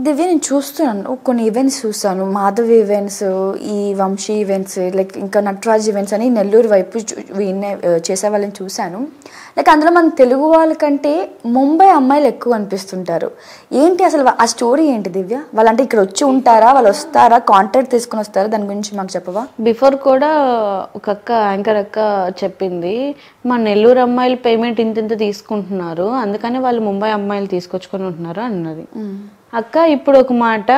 దివ్య, నేను చూస్తున్నాను కొన్ని ఈవెంట్స్ చూస్తాను, మాధవ్ ఈవెంట్స్, ఈ వంశీ ఈవెంట్స్, లైక్ ఇంకా నటరాజ్ ఈవెంట్స్ అని నెల్లూరు వైపు చేసే వాళ్ళని చూశాను. లైక్ అందులో మన తెలుగు వాళ్ళకంటే ముంబై అమ్మాయిలు ఎక్కువ అనిపిస్తుంటారు. ఏంటి అసలు ఆ స్టోరీ ఏంటి దివ్య? వాళ్ళంటే ఇక్కడ వచ్చి ఉంటారా, వాళ్ళు వస్తారా, కాంట్రాక్ట్ తీసుకుని వస్తారా? దాని గురించి మాకు చెప్పవా? బిఫోర్ కూడా ఒక యాంకర్ అక్క చెప్పింది, మా నెల్లూరు అమ్మాయిలు పేమెంట్ ఇంత తీసుకుంటున్నారు, అందుకని వాళ్ళు ముంబై అమ్మాయిలు తీసుకొచ్చుకొని ఉంటున్నారు అన్నది. అక్క ఇప్పుడు ఒక మాట,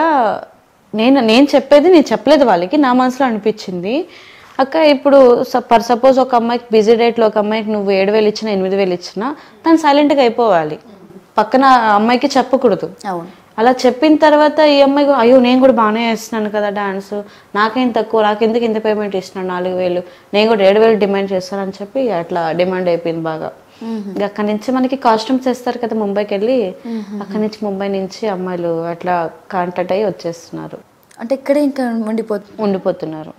నేను చెప్పేది నేను చెప్పలేదు వాళ్ళకి, నా మనసులో అనిపించింది. అక్క ఇప్పుడు సపోజ్ ఒక అమ్మాయికి బిజీ డేట్లో ఒక అమ్మాయికి నువ్వు 7,000 ఇచ్చినా 8,000 ఇచ్చినా తను సైలెంట్గా అయిపోవాలి, పక్కన అమ్మాయికి చెప్పకూడదు. అలా చెప్పిన తర్వాత ఈ అమ్మాయికి అయ్యో నేను కూడా బాగానే వేస్తున్నాను కదా డాన్స్, నాకేం తక్కువ, నాకెందుకు ఇంత పేమెంట్ ఇస్తున్నాను 4,000, నేను కూడా 7,000 డిమాండ్ చేస్తాను అని చెప్పి అట్లా డిమాండ్ అయిపోయింది బాగా. అక్కడి నుంచి మనకి కాస్ట్యూమ్స్ వేస్తారు కదా ముంబైకి వెళ్ళి, అక్కడి నుంచి ముంబై నుంచి అమ్మాయిలు అట్లా కాంటాక్ట్ అయ్యి వచ్చేస్తున్నారు. అంటే ఇక్కడే ఇంకా ఉండిపోతున్నారు.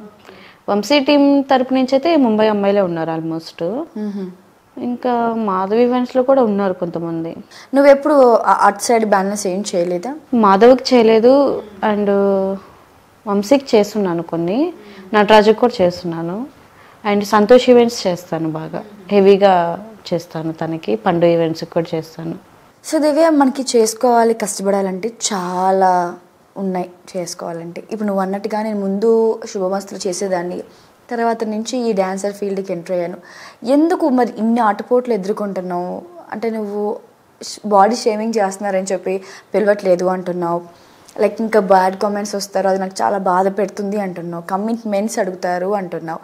వంశీ టీం తరపు నుంచి అయితే ముంబై అమ్మాయిలే ఉన్నారు ఆల్మోస్ట్. ఇంకా మాధవ్ ఈవెంట్స్ లో కూడా ఉన్నారు కొంతమంది. నువ్వెప్పుడు అటు సైడ్ బ్యాలెన్స్ ఏం చేయలేదా? మాధవ్కి చేయలేదు, అండ్ వంశీకి చేస్తున్నాను కొన్ని, నటరాజుకి కూడా చేస్తున్నాను, అండ్ సంతోష్ ఈవెంట్స్ చేస్తాను, బాగా హెవీగా చేస్తాను తనకి. పండు ఈవెంట్స్ కూడా చేస్తాను. సో దివ్య, మనకి చేసుకోవాలి కష్టపడాలంటే చాలా ఉన్నాయి చేసుకోవాలంటే. ఇప్పుడు నువ్వు అన్నట్టుగా నేను ముందు శుభమస్తులు చేసేదాన్ని, తర్వాత నుంచి ఈ డ్యాన్సర్ ఫీల్డ్కి ఎంటర్ అయ్యాను. ఎందుకు మరి ఇన్ని ఆటపోట్లు ఎదుర్కొంటున్నావు? అంటే నువ్వు బాడీ షేమింగ్ చేస్తున్నారని చెప్పి పిలవట్లేదు అంటున్నావు, లైక్ ఇంకా బ్యాడ్ కామెంట్స్ వస్తారు, అది నాకు చాలా బాధ పెడుతుంది అంటున్నావు, కమిట్మెంట్స్ అడుగుతారు అంటున్నావు.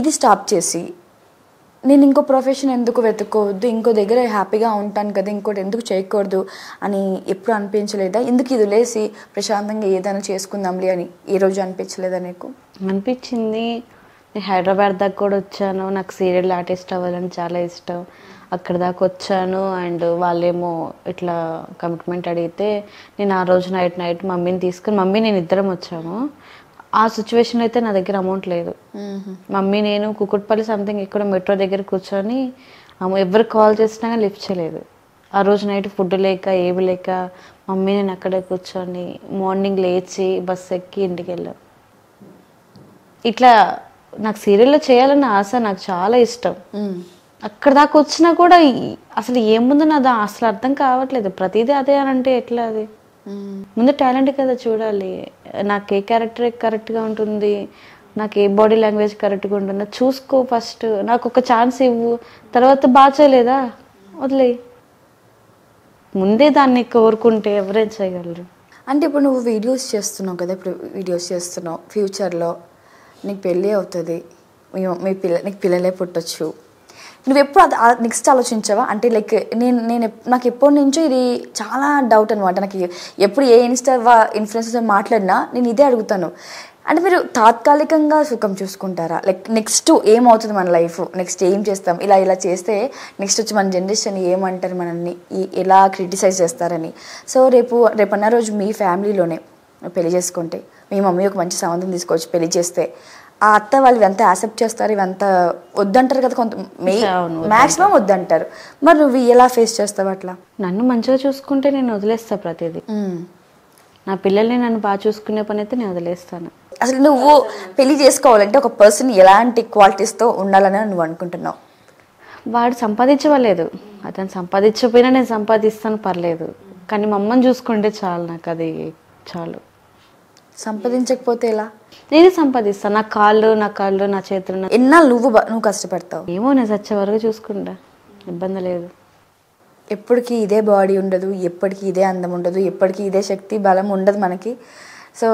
ఇది స్టాప్ చేసి నేను ఇంకో ప్రొఫెషన్ ఎందుకు వెతుక్కోవద్దు, ఇంకో దగ్గర హ్యాపీగా ఉంటాను కదా, ఇంకోటి ఎందుకు చేయకూడదు అని ఎప్పుడు అనిపించలేదా? ఎందుకు ఇది వదిలేసి ప్రశాంతంగా ఏదైనా చేసుకుందాంలే అని ఏ రోజు అనిపించలేదా నీకు? అనిపించింది. నేను హైదరాబాద్ దాకా కూడా వచ్చాను, నాకు సీరియల్ ఆర్టిస్ట్ అవ్వాలని చాలా ఇష్టం, అక్కడ దాకా వచ్చాను. అండ్ వాళ్ళేమో ఇట్లా కమిట్మెంట్ అడిగితే నేను ఆ రోజు నైట్ మమ్మీని తీసుకుని మమ్మీ నేను ఇద్దరం వచ్చాము. ఆ సిచ్యువేషన్లో అయితే నా దగ్గర అమౌంట్ లేదు. మమ్మీ నేను కుకుట్పల్లి సంథింగ్ ఇక్కడ మెట్రో దగ్గర కూర్చొని ఎవరికి కాల్ చేసినా కానీ లిఫ్ట్ చేయలేదు. ఆ రోజు నైట్ ఫుడ్ లేక ఏమి లేక మమ్మీ నేను అక్కడే కూర్చొని మార్నింగ్ లేచి బస్సు ఎక్కి ఇంటికి వెళ్ళాం. ఇట్లా నాకు సీరియల్లో చేయాలన్న ఆశ, నాకు చాలా ఇష్టం. అక్కడ దాకా వచ్చినా కూడా అసలు ఏముందో నాది అసలు అర్థం కావట్లేదు. ప్రతిదీ అదే అని అంటే ఎట్లా? అది ముందు టాలెంట్ కదా చూడాలి. నాకు ఏ క్యారెక్టర్ కరెక్ట్గా ఉంటుంది, నాకు ఏ బాడీ లాంగ్వేజ్ కరెక్ట్గా ఉంటుందో చూసుకో ఫస్ట్, నాకు ఒక ఛాన్స్ ఇవ్వు, తర్వాత బాగా చేయలేదా వదిలే. ముందే దాన్ని కోరుకుంటే ఎవరేం చేయగలరు? అంటే ఇప్పుడు నువ్వు వీడియోస్ చేస్తున్నావు కదా, ఇప్పుడు వీడియోస్ చేస్తున్నావు, ఫ్యూచర్లో నీకు పెళ్ళి అవుతుంది, నీకు పిల్లలే పుట్టచ్చు, నువ్వు ఎప్పుడు అది నెక్స్ట్ ఆలోచించావా? అంటే లైక్ నాకు ఎప్పటి నుంచో ఇది చాలా డౌట్ అనమాట. నాకు ఎప్పుడు ఏ ఇన్ఫ్లుయెన్సర్ మాట్లాడినా నేను ఇదే అడుగుతాను. అంటే మీరు తాత్కాలికంగా సుఖం చూసుకుంటారా? లైక్ నెక్స్ట్ ఏమవుతుంది మన లైఫ్, నెక్స్ట్ ఏం చేస్తాం, ఇలా చేస్తే నెక్స్ట్ వచ్చి మన జనరేషన్ ఏమంటారు, మనల్ని ఎలా క్రిటిసైజ్ చేస్తారని. సో రేపన్న రోజు మీ ఫ్యామిలీలోనే పెళ్లి చేసుకుంటే మీ మమ్మీ ఒక మంచి సంబంధం తీసుకోవచ్చు, పెళ్లి చేస్తే ఆ అత్త వాళ్ళు ఇవంతా యాక్సెప్ట్ చేస్తారు, ఇవంతా వద్దంటారు కదా, కొంత మ్యాక్సిమం వద్దంటారు. మరి నువ్వు ఎలా ఫేస్ చేస్తావు అట్లా? నన్ను మంచిగా చూసుకుంటే నేను వదిలేస్తా ప్రతిదీ. నా పిల్లల్ని నన్ను బాగా చూసుకునే పని అయితే నేను వదిలేస్తాను. అసలు నువ్వు పెళ్లి చేసుకోవాలంటే ఒక పర్సన్ ఎలాంటి క్వాలిటీస్తో ఉండాలని నువ్వు అనుకుంటున్నావు? వాడు సంపాదించవలేదు, అతను సంపాదించకపోయినా నేను సంపాదిస్తాను పర్లేదు, కానీ మా అమ్మని చూసుకుంటే చాలు, నాకు అది చాలు. సంపాదించకపోతే ఎలా? నేనే సంపాదిస్తాను, నా కాళ్ళు నా చేతులు. ఎన్నాళ్ళు నువ్వు కష్టపడతావు? ఏమో నేను చచ్చే వరకు చూసుకుంటా, ఇబ్బంది లేదు. ఎప్పటికీ ఇదే బాడీ ఉండదు, ఎప్పటికీ ఇదే అందం ఉండదు, ఎప్పటికీ ఇదే శక్తి బలం ఉండదు మనకి. సో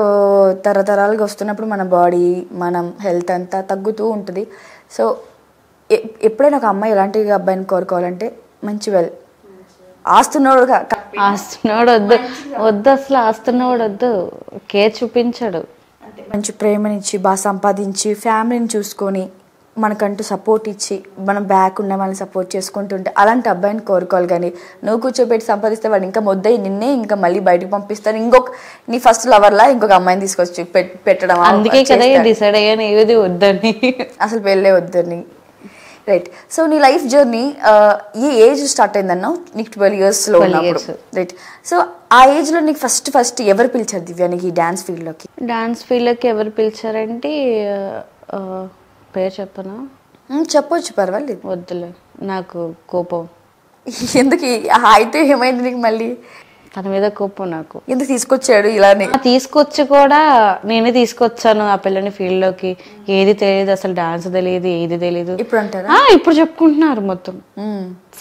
తరతరాలుగా వస్తున్నప్పుడు మన బాడీ, మనం హెల్త్ అంతా తగ్గుతూ ఉంటుంది. సో ఎప్పుడైనా ఒక అమ్మాయి ఎలాంటి అబ్బాయిని కోరుకోవాలంటే మంచి ఆస్తున్నవాడు వద్దు వద్దు, అసలు ఆస్తున్నవాడు వద్దు, కేర్ చూపించాడు. మంచి ప్రేమనిచ్చి బాగా సంపాదించి ఫ్యామిలీని చూసుకొని మనకంటూ సపోర్ట్ ఇచ్చి మనం బ్యాక్ ఉన్న వాళ్ళని సపోర్ట్ చేసుకుంటుంటే అలాంటి అబ్బాయిని కోరుకోవాలి. కానీ నువ్వు కూర్చోబెట్టి సంపాదిస్తే వాడు ఇంకా మొద్దయి నిన్నే ఇంకా మళ్ళీ బయటకు పంపిస్తాను, ఇంకొక నీ ఫస్ట్ లవర్లా ఇంకొక అమ్మాయిని తీసుకొచ్చి పెట్టడం. అందుకే కదా డిసైడ్ అయ్యాను ఏది వద్దని, అసలు పెళ్ళే వద్దని. రైట్. సో నీ లైఫ్ జర్నీ ఏ ఏజ్ స్టార్ట్ అయిందన్నా? నీకు 12 yearsలో ఉన్నప్పుడు. రైట్. సో ఆ ఏజ్లో నీకు ఫస్ట్ ఎవరు పిలిచారు దివ్య నీకు ఈ డాన్స్ ఫీల్డ్లోకి? డాన్స్ ఫీల్డ్లోకి ఎవరు పిలిచారంటే పేరు చెప్పనా? చెప్పొచ్చు, పర్వాలేదు. వద్దులే, నాకు కోపం. ఎందుకు అయితే ఏమైంది నీకు? మళ్ళీ తన మీద కోపం నాకు. ఎందుకు తీసుకొచ్చాడు ఇలానే? తీసుకొచ్చి కూడా నేనే తీసుకొచ్చాను ఆ పిల్లని ఫీల్డ్ లోకి. ఏది తెలియదు అసలు, డాన్స్ తెలియదు, ఏది తెలియదు. ఇప్పుడు అంటారా? ఇప్పుడు చెప్పుకుంటున్నారు మొత్తం.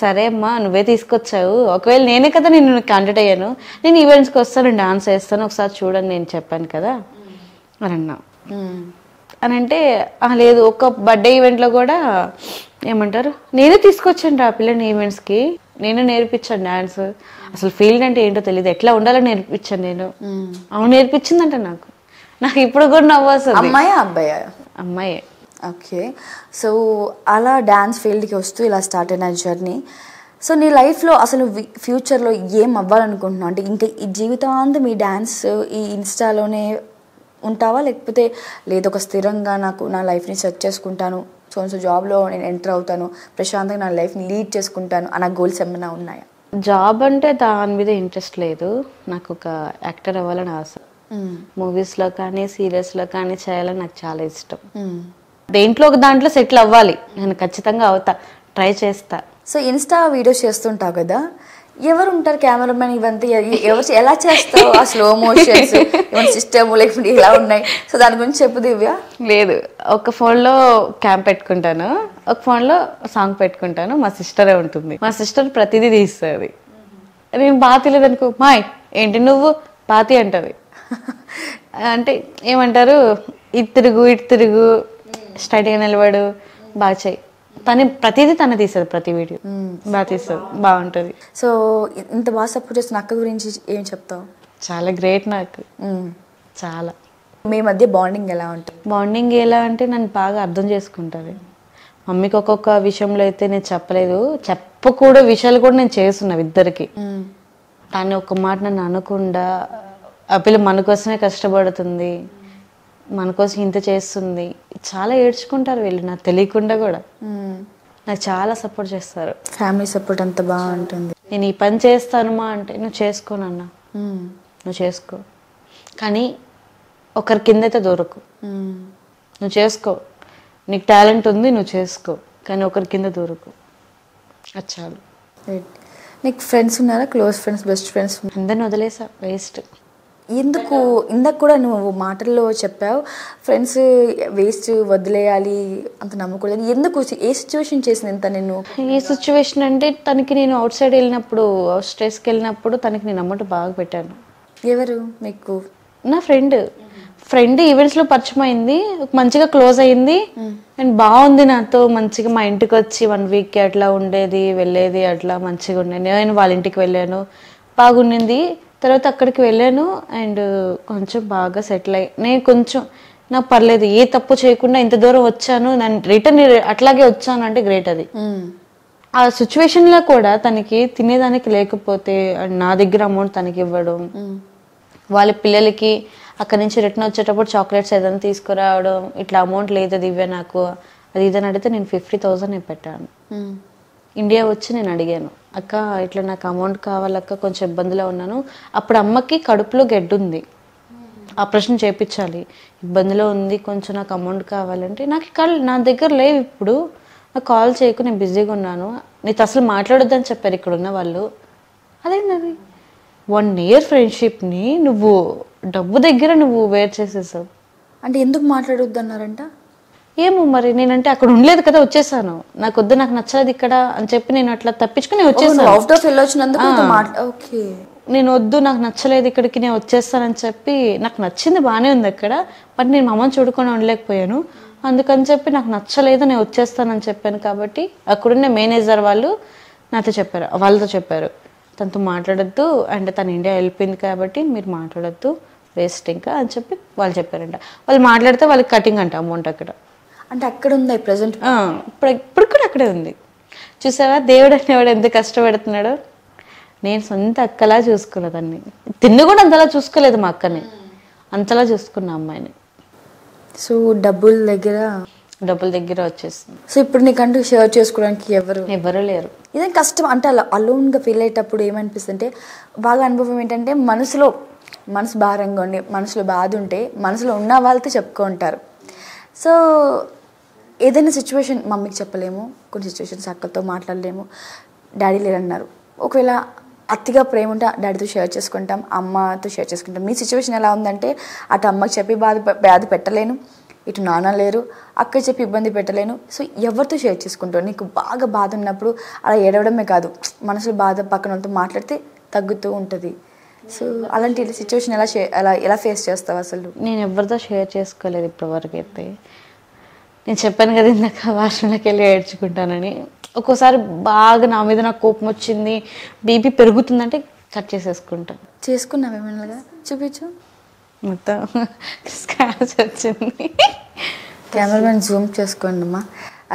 సరే అమ్మా నువ్వే తీసుకొచ్చావు, ఒకవేళ నేనే కదా నేను కాంటాక్ట్ అయ్యాను, నేను ఈవెంట్స్కి వస్తాను, డాన్స్ వేస్తాను, ఒకసారి చూడండి నేను చెప్పాను కదా అని అన్నా. అని అంటే లేదు, ఒక బర్త్డే ఈవెంట్లో కూడా ఏమంటారు, నేనే తీసుకొచ్చాను ఆ పిల్లని ఈవెంట్స్కి, నేనే నేర్పించాను డాన్స్. అసలు ఫీల్డ్ అంటే ఏంటో తెలియదు, ఎట్లా ఉండాలో నేర్పించాను నేను. అవును నేర్పించిందంట నాకు. నాకు ఇప్పుడు కూడా నవ్వు వస్తుంది. అమ్మాయా అబ్బాయా? అమ్మాయే. ఓకే. సో అలా డాన్స్ ఫీల్డ్కి వస్తూ ఇలా స్టార్ట్ అయిన జర్నీ. సో నీ లైఫ్లో అసలు ఫ్యూచర్లో ఏం అవ్వాలనుకుంటున్నావు? అంటే ఇంకా ఈ జీవితాంతం ఈ డాన్స్ ఈ ఇన్స్టాలోనే ఉంటావా, లేకపోతే లేదు ఒక స్థిరంగా నాకు నా లైఫ్ని సెట్ చేసుకుంటాను, సో జాబ్లో నేను ఎంటర్ అవుతాను, ప్రశాంతంగా నా లైఫ్ని లీడ్ చేసుకుంటాను అన్న గోల్స్ ఏమైనా ఉన్నాయా? జాబ్ అంటే దాని మీద ఇంట్రెస్ట్ లేదు, నాకు ఒక యాక్టర్ అవ్వాలని ఆశ. మూవీస్లో కానీ సీరియల్స్లో కానీ చేయాలని నాకు చాలా ఇష్టం. దేంట్లో ఒక దాంట్లో సెటిల్ అవ్వాలి, నేను ఖచ్చితంగా అవుతా, ట్రై చేస్తా. సో ఇన్స్టా వీడియోస్ చేస్తుంటావు కదా, ఎవరు ఉంటారు కెమెరామెన్? ఇవంతా ఎవరు ఎలా చేస్తావు? ఆ స్లో మోషన్స్ సిస్టమ్ లేకపోతే ఇలా ఉన్నాయి, సో దాని గురించి చెప్పు దివ్య. లేదు, ఒక ఫోన్లో క్యామ్ పెట్టుకుంటాను, ఒక ఫోన్లో సాంగ్ పెట్టుకుంటాను. మా సిస్టరే ఉంటుంది, మా సిస్టర్ ప్రతిదీ తీస్తుంది. నేను బాగా తెలియదు అనుకో, మాయ్ ఏంటి నువ్వు పాతి అంటది. అంటే ఏమంటారు, ఇటు తిరుగు స్ట్రైట్గా నిలబడు, బాగా చెయ్యి. తను ప్రతిదీ తను తీస్తుంది, ప్రతి వీడియో బాగా తీస్తుంది, బాగుంటుంది. సో ఇంత బాగా సపోర్ట్ చేస్తున్న అక్క గురించి ఏం చెప్తావు? చాలా గ్రేట్ నాకు, చాలా. మీ మధ్య బాండింగ్ ఎలా ఉంటుంది? బాండింగ్ ఎలా అంటే నన్ను బాగా అర్థం చేసుకుంటుంది. మమ్మీకి ఒక్కొక్క విషయంలో అయితే నేను చెప్పకూడ విషయాలు కూడా నేను చేస్తున్నా ఇద్దరికి. తను ఒక్క మాట నన్ను అనకుండా, ఆ పిల్ల మన కోసమే కష్టపడుతుంది, మన కోసం ఇంత చేస్తుంది, చాలా ఏడ్చుకుంటారు వీళ్ళు నాకు తెలియకుండా కూడా. నాకు చాలా సపోర్ట్ చేస్తారు. ఫ్యామిలీ సపోర్ట్ అంత బాగుంటుంది. నేను ఈ పని చేస్తానుమా అంటే, నువ్వు చేసుకోనన్నా, నువ్వు చేసుకో, కానీ ఒకరి కింద అయితే దొరకు, నువ్వు చేసుకో, నీకు టాలెంట్ ఉంది నువ్వు చేసుకో, కానీ ఒకరి కింద దొరకు, అది చాలు. నీకు ఫ్రెండ్స్ ఉన్నారా? Close friends, best friends? అందరిని వదిలేసా, వేస్ట్. ఎందుకు? ఇందాక కూడా నువ్వు మాటల్లో చెప్పావు ఫ్రెండ్స్ వేస్ట్, వదిలేయాలి, అంత నమ్మకూడదు. ఎందుకు? ఏ సిచ్యువేషన్ చేసింది ఇంత నేను? ఏ సిచ్యువేషన్ అంటే, తనకి నేను అవుట్ సైడ్ వెళ్ళినప్పుడు, స్ట్రెస్కి వెళ్ళినప్పుడు తనకి నేను అమౌంట్ బాగా పెట్టాను. ఎవరు మీకు? నా ఫ్రెండ్ ఈవెంట్స్లో పరిచయం అయింది, మంచిగా క్లోజ్ అయింది అండ్ బాగుంది నాతో, మంచిగా మా ఇంటికి వచ్చి 1 week అట్లా ఉండేది, వెళ్ళేది, అట్లా మంచిగా ఉండేది. నేను వాళ్ళ ఇంటికి వెళ్ళాను, బాగుండింది. తర్వాత అక్కడికి వెళ్ళాను అండ్ కొంచెం బాగా సెటిల్ అయ్యి, నేను కొంచెం నాకు పర్లేదు, ఏ తప్పు చేయకుండా ఇంత దూరం వచ్చాను, నేను రిటర్న్ అట్లాగే వచ్చాను అంటే గ్రేట్. అది ఆ సిచ్యువేషన్లో కూడా తనకి తినేదానికి లేకపోతే నా దగ్గర అమౌంట్ తనకి ఇవ్వడం, వాళ్ళ పిల్లలకి అక్కడి నుంచి రిటర్న్ వచ్చేటప్పుడు చాక్లెట్స్ ఏదైనా తీసుకురావడం, ఇట్లా అమౌంట్ లేదు దివ్య నాకు అది ఇదని అడిగితే నేను 50,000 నేను పెట్టాను. ఇండియా వచ్చి నేను అడిగాను, అక్క ఇట్లా నాకు అమౌంట్ కావాలక్క, కొంచెం ఇబ్బందిలో ఉన్నాను. అప్పుడు అమ్మకి కడుపులో గడ్డుంది, ఆపరేషన్ చేయించాలి, ఇబ్బందిలో ఉంది, కొంచెం నాకు అమౌంట్ కావాలంటే, నాకు నా దగ్గర లేవు ఇప్పుడు, నాకు కాల్ చేయకు, నేను బిజీగా ఉన్నాను, నీతో అసలు మాట్లాడొద్దని చెప్పారు ఇక్కడ ఉన్న వాళ్ళు. అదేంటది 1 year ఫ్రెండ్షిప్ని నువ్వు డబ్బు దగ్గర నువ్వు వేర్ చేసేసావు అంటే. ఎందుకు మాట్లాడొద్దు అన్నారంట? ఏమో మరి, నేనంటే అక్కడ ఉండలేదు కదా, వచ్చేసాను, నాకు వద్దు, నాకు నచ్చలేదు ఇక్కడ అని చెప్పి నేను అట్లా తప్పించుకుని వచ్చేసాను. నేను వద్దు, నాకు నచ్చలేదు ఇక్కడికి, నేను వచ్చేస్తానని చెప్పి, నాకు నచ్చింది బాగానే ఉంది అక్కడ, బట్ నేను మా అమ్మని చూడుకొని ఉండలేకపోయాను, అందుకని చెప్పి నాకు నచ్చలేదు, నేను వచ్చేస్తానని చెప్పాను. కాబట్టి అక్కడున్న మేనేజర్ వాళ్ళు నాతో చెప్పారు, వాళ్ళతో చెప్పారు, తనతో మాట్లాడొద్దు, అండ్ తను ఇండియా వెళ్ళిపోయింది కాబట్టి మీరు మాట్లాడొద్దు, వేస్ట్ ఇంకా అని చెప్పి వాళ్ళు చెప్పారంట. వాళ్ళు మాట్లాడితే వాళ్ళకి కటింగ్ అంట అమౌంట్ అక్కడ. అంటే అక్కడ ఉందా ప్రజెంట్? ఇప్పుడు కూడా అక్కడే ఉంది. చూసావా దేవుడు అనేవాడు ఎంత కష్టపడుతున్నాడో. నేను సొంత అక్కలా చూసుకున్నా దాన్ని. తిన్ను కూడా అంతలా చూసుకోలేదు మా అక్కని, అంతలా చూసుకున్న అమ్మాయిని. సో డబ్బుల దగ్గర వచ్చేస్తుంది. సో ఇప్పుడు నీకంటూ షేర్ చేసుకోవడానికి ఎవరు లేరు. ఇదేం కష్టం అంటే అలా అలోన్గా ఫీల్ అయ్యేటప్పుడు ఏమనిపిస్తుంది అంటే, బాగా అనుభవం ఏంటంటే మనసు భారంగా ఉండి మనసులో బాధ ఉంటే మనసులో ఉన్న వాళ్ళతో చెప్పుకుంటారు. సో ఏదైనా సిచ్యువేషన్ మమ్మీకి చెప్పలేము, కొన్ని సిచ్యువేషన్స్ అక్కతో మాట్లాడలేము, డాడీ లేరన్నారు. ఒకవేళ అతిగా ప్రేమ ఉంటే డాడీతో షేర్ చేసుకుంటాం, అమ్మతో షేర్ చేసుకుంటాం. మీ సిచ్యువేషన్ ఎలా ఉందంటే అటు అమ్మకి చెప్పి బాధ పెట్టలేను, ఇటు నాన్న లేరు, అక్క చెప్పి ఇబ్బంది పెట్టలేను. సో ఎవరితో షేర్ చేసుకుంటావు? నీకు బాగా బాధ ఉన్నప్పుడు అలా ఏడవడమే కాదు, మనసులో బాధ పక్కన వాళ్ళతో మాట్లాడితే తగ్గుతూ ఉంటుంది. సో అలాంటి సిచ్యువేషన్ ఎలా ఫేస్ చేస్తావు అసలు? నేను ఎవరితో షేర్ చేసుకోలేదు ఇప్పటివరకు అయితే. నేను చెప్పాను కదా ఇందాక వాష్రూమ్లోకి వెళ్ళి ఏడ్చుకుంటానని. ఒక్కోసారి బాగా నా మీద నాకు కోపం వచ్చింది, బీపీ పెరుగుతుందంటే కట్ చేసుకున్నావు ఏమన్నా? చూపించు. మొత్తం స్క్రాచ్ వచ్చింది. కెమెరామెన్ జూమ్ చేసుకోండి అమ్మా.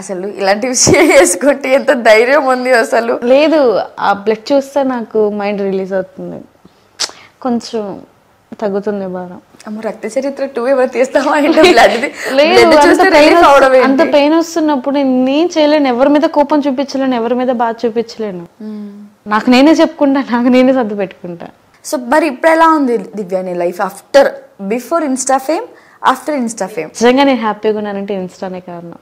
అసలు ఇలాంటి విషయం చేసుకుంటే ఎంత ధైర్యం ఉంది అసలు. లేదు, ఆ బ్లడ్ చూస్తే నాకు మైండ్ రిలీజ్ అవుతుంది, కొంచెం తగ్గుతుంది భారం. రక్త చరిత్ర 2 ఎవరు తీస్తావా? అంత పెయిన్ వస్తున్నప్పుడు నేను చేయలేను, ఎవరి మీద కోపం చూపించలేను, ఎవరి మీద బాధ చూపించలేను. నాకు నేనే చెప్పుకుంటా, నాకు నేనే సర్దు పెట్టుకుంటా. సో మరి ఇప్పుడు ఎలా ఉంది దివ్య నీ life before Insta fame, after Insta fame? నిజంగా నేను హ్యాపీగా ఉన్నానంటే ఇన్స్టానే కారణం.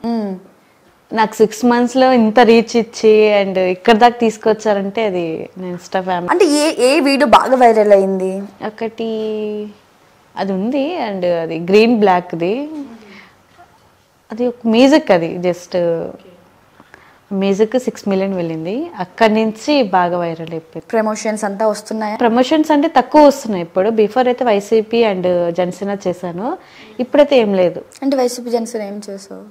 నాకు 6 months లో ఇంత రీచ్ ఇచ్చి అండ్ ఇక్కడ దాకా తీసుకొచ్చారంటే అది నేను ఇన్స్టా ఫ్యామిలీ. అంటే ఏ వీడియో బాగా వైరల్ అయింది? ఒకటి అది ఉంది, అండ్ అది గ్రీన్ బ్లాక్ది, అది ఒక మ్యూజిక్, అది జస్ట్ మ్యూజిక్ 6 million వెళ్ళింది. అక్కడి నుంచి బాగా వైరల్ అయిపోయింది. ప్రమోషన్స్ అంతా వస్తున్నాయా? ప్రమోషన్స్ అంటే తక్కువ వస్తున్నాయి ఇప్పుడు. బిఫోర్ అయితే వైసీపీ అండ్ జనసేన చేశాను, ఇప్పుడైతే ఏం లేదు. అంటే వైసీపీ జనసేన ఏం చేసావు?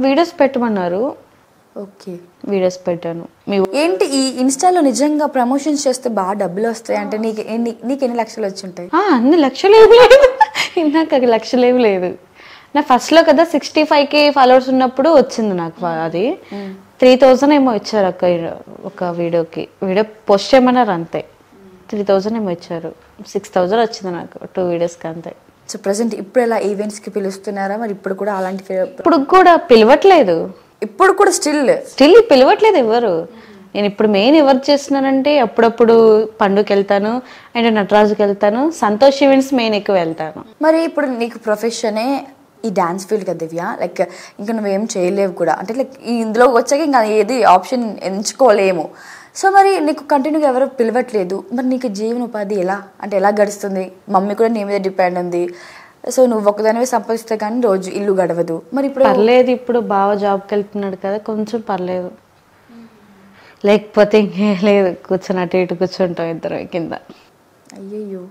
వీడియోస్ పెట్టమన్నారు. ఓకే, వీడియోస్ పెట్టాను. ఏంటి ఈ ఇన్స్టాలో నిజంగా ప్రమోషన్స్ చేస్తే బాగా డబ్బులు వస్తాయి అంటే నీకు ఎన్ని లక్షలు వచ్చి ఉంటాయి? అన్ని లక్షలు ఏమి లేదు, నాకు లక్షలు ఏమి లేదు. నా ఫస్ట్ లో కదా 65K ఫాలోవర్స్ ఉన్నప్పుడు వచ్చింది నాకు. అది 3000 ఏమో ఇచ్చారు ఒక వీడియోకి. వీడియో పోస్ట్ చేయమన్నారు అంతే, 3000 ఏమో ఇచ్చారు. 6000 వచ్చింది నాకు 2 వీడియోస్కి అంతే. సో ప్రెసెంట్ ఇప్పుడు ఎలా ఈవెంట్స్కి పిలుస్తున్నారా మరి? ఇప్పుడు కూడా అలాంటి ఇప్పుడు కూడా పిలవట్లేదు, ఇప్పుడు కూడా స్టిల్ పిలవట్లేదు ఎవరు. నేను ఇప్పుడు మెయిన్ ఎవరు చేస్తున్నానంటే అప్పుడప్పుడు పండుగకి వెళ్తాను, అండ్ నటరాజుకి వెళ్తాను, సంతోష్ ఈవెంట్స్ మెయిన్ ఎక్కువ వెళ్తాను. మరి ఇప్పుడు నీకు ప్రొఫెషనే ఈ డాన్స్ ఫీల్డ్ కదా దివ్య, లైక్ ఇంకా నువ్వేం చేయలేవు కూడా, అంటే లైక్ ఇందులోకి వచ్చాక ఇంకా ఏది ఆప్షన్ ఎంచుకోలేము. సో మరి నీకు కంటిన్యూగా ఎవరు పిలవట్లేదు, మరి నీకు జీవనోపాధి ఎలా గడుస్తుంది? మమ్మీ కూడా నీ మీద డిపెండ్ ఉంది. సో నువ్వు ఒకదానివే సంపాదిస్తే కానీ రోజు ఇల్లు గడవదు. మరి ఇప్పుడు పర్లేదు, ఇప్పుడు బావ జాబ్కి వెళ్తున్నాడు కదా, కొంచెం పర్లేదు. లేకపోతే ఇంకేం లేదు, కూర్చొని అటు ఇటు కూర్చుంటాం ఇద్దరు కింద. అయ్యయ్యో,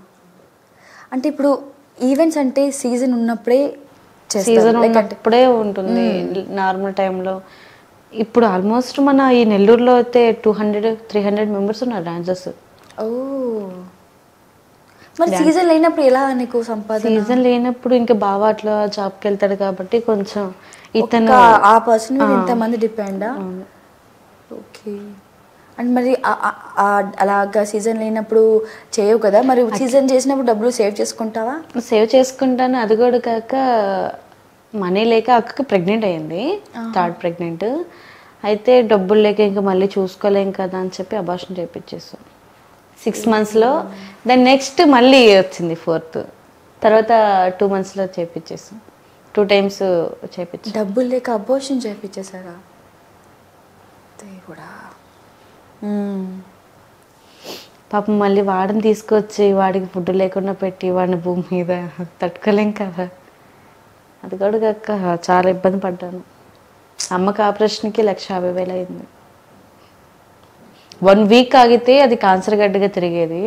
అంటే ఇప్పుడు ఈవెంట్స్ అంటే సీజన్ ఉన్నప్పుడే ఉన్నప్పుడే ఉంటుంది, నార్మల్ టైంలో. ఇప్పుడు ఆల్మోస్ట్ మన ఈ నెల్లూరులో అయితే 200-300 మెంబర్స్ ఉన్నారు డాన్సర్స్. ఓ, మరి సీజన్ లేనప్పుడు ఎలా నీకు సంపాదన? సీజన్ లేనప్పుడు ఇంకా బాగా అట్లా జాబ్కి వెళ్తాడు కాబట్టి కొంచెం ఇతను ఆ పర్సన్ మీద ఇంతమంది డిపెండా? ఓకే. అండ్ మరి అలాగా సీజన్ లేనప్పుడు చేయవు కదా, మరి సీజన్ చేసినప్పుడు డబ్బులు సేవ్ చేసుకుంటావా? సేవ్ చేసుకుంటాను. అది కూడా కాక మనీ లేక అక్కకి ప్రెగ్నెంట్ అయ్యింది, 3rd ప్రెగ్నెంట్ అయితే. డబ్బులు లేక ఇంకా మళ్ళీ చూసుకోలేం కదా అని చెప్పి అబార్షన్ చేయించేస్తాం 6 monthsలో. దాని నెక్స్ట్ మళ్ళీ వచ్చింది 4th, తర్వాత 2 monthsలో చేయించేస్తాం. 2 times చేయించాం. డబ్బులు లేక అబార్షన్ చేయించేసారా? దేవుడా. పాపం మళ్ళీ వాడిని తీసుకొచ్చి వాడికి ఫుడ్ లేకుండా పెట్టి వాడిని భూమి మీద తట్టుకోలేం కదా. అది కూడా కాక చాలా ఇబ్బంది పడ్డాను. అమ్మకి ఆపరేషన్కి 1,50,000 అయింది. 1 week ఆగితే అది క్యాన్సర్ గడ్డగా తిరిగేది,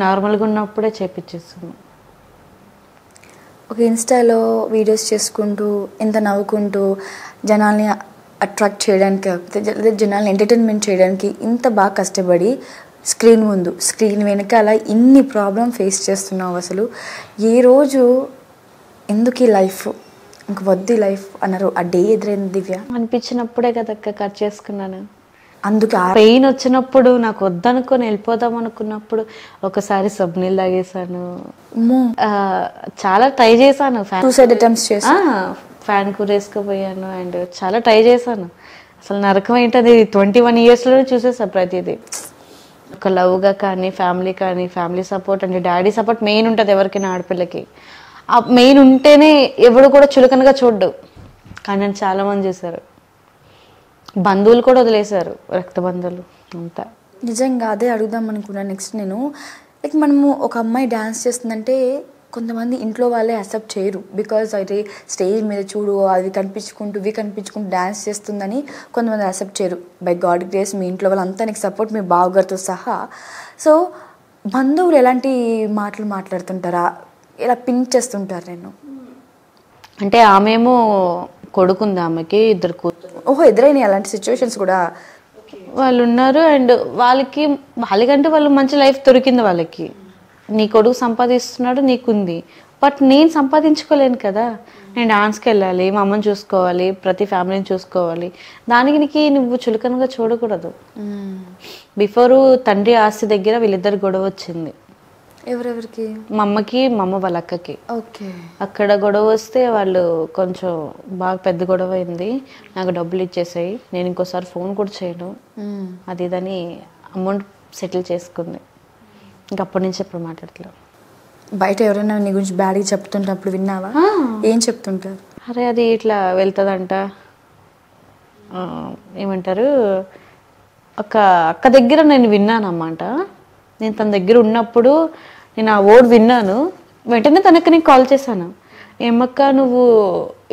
నార్మల్గా ఉన్నప్పుడే చేపించేస్తున్నాం. ఒక ఇన్స్టాలో వీడియోస్ చేసుకుంటూ ఇంత నవ్వుకుంటూ జనాల్ని అట్రాక్ట్ చేయడానికి, జనాల్ని ఎంటర్టైన్మెంట్ చేయడానికి ఇంత బాగా కష్టపడి స్క్రీన్ ముందు, స్క్రీన్ వెనకాల ఇన్ని ప్రాబ్లం ఫేస్ చేస్తున్నావు. అసలు ఏ రోజు ఎందుకు ఈ లైఫ్, ఇంక వద్దు ఈ లైఫ్ అన్నారు ఆ డే ఎదురైంది దివ్య? అనిపించినప్పుడే కదక్క కట్ చేసుకున్నాను. అందుకే పెయిన్ వచ్చినప్పుడు, నాకు వద్దనుకొని వెళ్ళిపోదాం అనుకున్నప్పుడు ఒకసారి సబ్నీళ్ళు తాగేసాను. చాలా ట్రై చేశాను, సూసైడ్ అటెంప్ట్స్ చేసి ఫ్యాన్ కూరేసుకుపోయాను అండ్ చాలా ట్రై చేశాను. అసలు నరకం ఏంటది 21 yearsలోనే చూసేసా ప్రతిదీ. ఒక లవ్గా కానీ ఫ్యామిలీ సపోర్ట్ అంటే డాడీ సపోర్ట్ మెయిన్ ఉంటుంది ఎవరికైనా ఆడపిల్లకి. ఆ మెయిన్ ఉంటేనే ఎవరు కూడా చులకనగా చూడ్డు. కానీ నన్ను చాలా మంది చేశారు, బంధువులు కూడా వదిలేశారు, రక్త బంధువులు అంతా. నిజంగా అదే అడుగుదాం అనుకున్నాను నెక్స్ట్ నేను. లైక్ మనము ఒక అమ్మాయి డ్యాన్స్ చేస్తుందంటే కొంతమంది ఇంట్లో వాళ్ళే యాక్సెప్ట్ చేయరు. బికాజ్ అయితే స్టేజ్ మీద చూడు అది కనిపించుకుంటూ డ్యాన్స్ చేస్తుందని కొంతమంది యాక్సెప్ట్ చేయరు. బై గాడ్ గ్రేస్ మీ ఇంట్లో వాళ్ళంతా నీకు సపోర్ట్, మీ బావగారితో సహా. సో బంధువులు ఎలాంటి మాటలు మాట్లాడుతుంటారా, ఇలా పింక్ చేస్తుంటారు నేను? అంటే ఆమెమో కొడుకుంది, ఆమెకి 2 కూతురు. ఓహో, ఎదురైనాయి అలాంటి సిచ్యువేషన్స్ కూడా? వాళ్ళు ఉన్నారు అండ్ వాళ్ళకంటే వాళ్ళు మంచి లైఫ్ దొరికింది వాళ్ళకి. నీ కొడుకు సంపాదిస్తున్నాడు, నీకుంది, బట్ నేను సంపాదించుకోలేను కదా. నేను డాన్స్కి వెళ్ళాలి, మా అమ్మని చూసుకోవాలి, ప్రతి ఫ్యామిలీని చూసుకోవాలి. దానికి నువ్వు చులకనగా చూడకూడదు. బిఫోరు తండ్రి ఆస్తి దగ్గర వీళ్ళిద్దరు గొడవ వచ్చింది. ఎవరెవరికి? మా అమ్మకి, మా అమ్మ వాళ్ళ అక్కకి. ఓకే. అక్కడ గొడవ వస్తే వాళ్ళు కొంచెం బాగా పెద్ద గొడవ అయింది. నాకు డబ్బులు ఇచ్చేసాయి, నేను ఇంకోసారి ఫోన్ కూడా చేయను, అది ఇదని అమౌంట్ సెటిల్ చేసుకుంది. ఇంక అప్పటి నుంచి ఎప్పుడు మాట్లాడలేదు. బయట ఎవరైనా నీ గురించి బ్యాడ్గా చెప్తుంటప్పుడు విన్నావా? ఏం చెప్తుంటారు? అరే అది ఇట్లా వెళ్తుందంట, ఏమంటారు, ఒక అక్క దగ్గర నేను విన్నాను అన్నమాట. నేను తన దగ్గర ఉన్నప్పుడు నేను ఆ వర్డ్ విన్నాను. వెంటనే తనకి నేను కాల్ చేశాను, ఏమక్క నువ్వు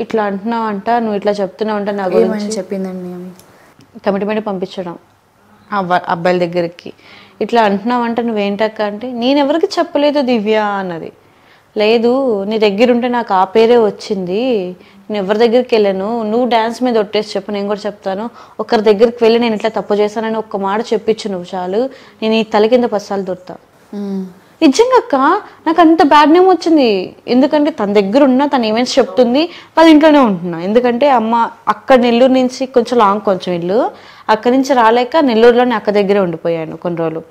ఇట్లా అంటున్నావు అంట, నువ్వు ఇట్లా చెప్తున్నావు అంట నా గురించి చెప్పిందండి. కమిట్మెంట్ పంపించడం అబ్బాయిల దగ్గరికి, ఇట్లా అంటున్నావు అంట నువ్వేంటక్క అంటే, నేను ఎవరికి చెప్పలేదు దివ్య అన్నది. లేదు నీ దగ్గర ఉంటే నాకు ఆ పేరే వచ్చింది, నేను ఎవరి దగ్గరికి వెళ్ళాను, నువ్వు డ్యాన్స్ మీద ఒట్టేసి చెప్పు, నేను కూడా చెప్తాను. ఒకరి దగ్గరికి వెళ్ళి నేను ఇట్లా తప్పు చేశానని ఒక్క మాట చెప్పించు నువ్వు చాలు, నేను ఈ తల కింద పసాలు దొరుకుతా. నిజంగా అక్క నాకు అంత బ్యాడ్ నేమ్ వచ్చింది. ఎందుకంటే తన దగ్గర ఉన్నా, తన ఈవెంట్స్ చెప్తుంది, వాళ్ళ ఇంట్లోనే ఉంటున్నా. ఎందుకంటే అమ్మ అక్కడ నెల్లూరు నుంచి కొంచెం లాంగ్, కొంచెం ఇల్లు, అక్కడి నుంచి రాలేక నెల్లూరులోనే అక్క దగ్గరే ఉండిపోయాను కొన్ని రోజులు.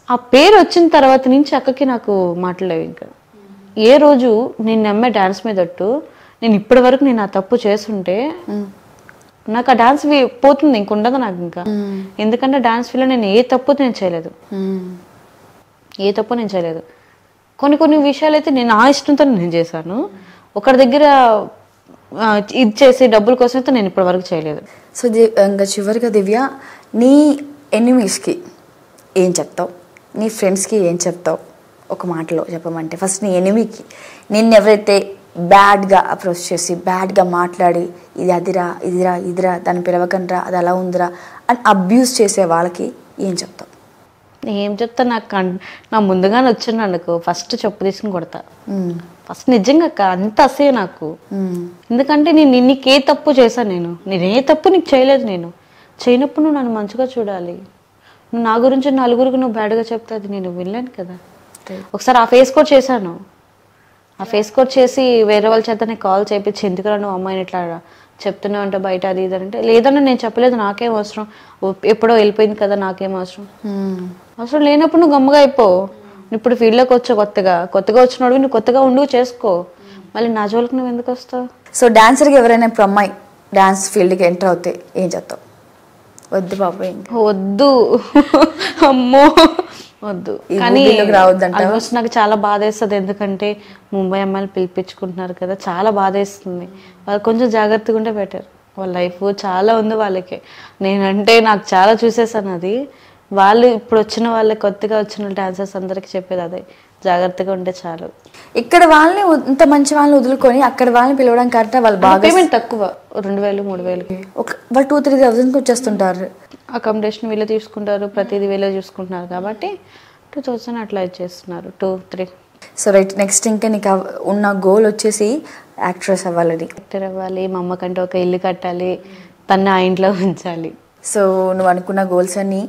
ఆ పేరు వచ్చిన తర్వాత నుంచి అక్కకి నాకు మాట్లాడలేవు. ఇంకా ఏ రోజు నేను నమ్మే డాన్స్ మీదట్టు నేను ఇప్పటి వరకు నేను ఆ తప్పు చేస్తుంటే నాకు ఆ డాన్స్ పోతుంది, ఇంకుండదు నాకు ఇంకా. ఎందుకంటే డాన్స్ ఫీల్డ్లో నేను ఏ తప్పు నేను చేయలేదు. కొన్ని విషయాలు అయితే నేను ఆ ఇష్టంతో నేను చేశాను. ఒకరి దగ్గర ఇది చేసి డబ్బుల కోసం అయితే నేను ఇప్పటి వరకు చేయలేదు. సో ఇంకా చివరిగా దివ్య, నీ ఎనిమీస్కి ఏం చెప్తావు, నీ ఫ్రెండ్స్కి ఏం చెప్తావు? ఒక మాటలో చెప్పమంటే ఫస్ట్ నీ ఎనిమీకి, నిన్ను ఎవరైతే బ్యాడ్గా అప్రోచ్ చేసి బ్యాడ్గా మాట్లాడి ఇది ఇదిరా దాన్ని పిలవకండ్రా, అది అలా ఉందిరా అని అబ్యూస్ చేసే వాళ్ళకి ఏం చెప్తావు? ఏం చెప్తా, నా ముందుగానే వచ్చిండు అనుకో ఫస్ట్ చెప్పు తీసుకుని కొడతా. ఫస్ట్ నిజంగా అంత అసహ్యం నాకు. ఎందుకంటే నీకే తప్పు చేశాను, నేను ఏ తప్పు నీకు చేయలేదు. నేను చేయనప్పుడు నువ్వు నన్ను మంచిగా చూడాలి. నువ్వు నా గురించి నలుగురికి నువ్వు బ్యాడ్గా చెప్తే అది నేను వినలేను కదా. ఒకసారి ఆ ఫేస్ కోట్ చేశాను, ఆ ఫేస్ కోట్ చేసి వేరే వాళ్ళ చేత నేను కాల్ చేయించి ఎందుకురా నువ్వు అమ్మాయిని ఇట్లా చెప్తున్నావు అంటే బయట అది ఇది అంటే, లేదన్నా నేను చెప్పలేదు, నాకేం అవసరం, ఎప్పుడో వెళ్ళిపోయింది కదా, నాకేం అవసరం. అవసరం లేనప్పుడు నువ్వు గమ్మగా అయిపో. ఇప్పుడు ఫీల్డ్లోకి వచ్చావు, కొత్తగా వచ్చినోడు నువ్వు కొత్తగా ఉండు చేసుకో, మళ్ళీ నా జోలికి నువ్వు ఎందుకు వస్తావు? సో డాన్సర్కి ఎవరైనా ఇప్పుడు అమ్మాయి డాన్స్ ఫీల్డ్కి ఎంటర్ అవుతే ఏం చెప్తావు? వద్దు బాబాయ్, వద్దు, అమ్మో వద్దు. కానీ ఆల్మోస్ట్ నాకు చాలా బాధ వేస్తుంది. ఎందుకంటే ముంబై అమ్మాయిలు పిలిపించుకుంటున్నారు కదా, చాలా బాధ వేస్తుంది. వాళ్ళు కొంచెం జాగ్రత్తగా ఉంటే బెటర్. వాళ్ళ లైఫ్ చాలా ఉంది వాళ్ళకి. నేనంటే నాకు చాలా చూసేసాను అది. వాళ్ళు ఇప్పుడు వచ్చిన వాళ్ళకి, కొత్తగా వచ్చిన డాన్సర్స్ అందరికి చెప్పేది అదే, జాగ్రత్తగా ఉంటే చాలు. ఇక్కడ వాళ్ళని ఇంత మంచి వాళ్ళని వదులుకొని అక్కడ వాళ్ళని పిలవడం కరెక్ట్? వాళ్ళు బాగా పేమెంట్ తక్కువ, 2000 3000 వాళ్ళు 2-3,000 వచ్చేస్తుంటారు. అకామిడేషన్ వీళ్ళే తీసుకుంటారు, ప్రతిదీ వీళ్ళే చూసుకుంటున్నారు కాబట్టి 2000 అట్లా ఇచ్చేస్తున్నారు, 2-3. సో రైట్, నెక్స్ట్ ఇంకా నీకు ఉన్న గోల్ వచ్చేసి యాక్ట్రెస్ అవ్వాలని. యాక్టర్ అవ్వాలి, మా అమ్మకంటే ఒక ఇల్లు కట్టాలి, తను ఆ ఇంట్లో ఉంచాలి. సో నువ్వు అనుకున్న గోల్స్ అన్ని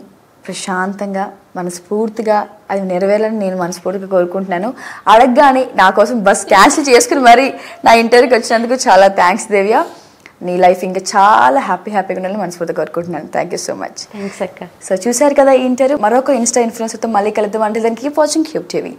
ప్రశాంతంగా మనస్ఫూర్తిగా అది నెరవేరాలని నేను మనస్ఫూర్తిగా కోరుకుంటున్నాను. అడగగానే నా కోసం బస్ క్యాన్సిల్ చేసుకుని మరి నా ఇంటర్వ్యూకి వచ్చినందుకు చాలా థ్యాంక్స్ దేవ్య. నీ లైఫ్ ఇంకా చాలా హ్యాపీగా ఉండాలని మనస్ఫూర్తిగా కోరుకుంటున్నాను. Thank you so much. Thanks అక్క. సో చూసారు కదా ఈ ఇంటర్వ్యూ. మరొక ఇన్స్టా ఇన్ఫ్లుయెన్సర్తో మళ్ళీ కలుద్దాం. అంటే దానికి కీప్ వాచింగ్ క్యూబ్ టీవీ.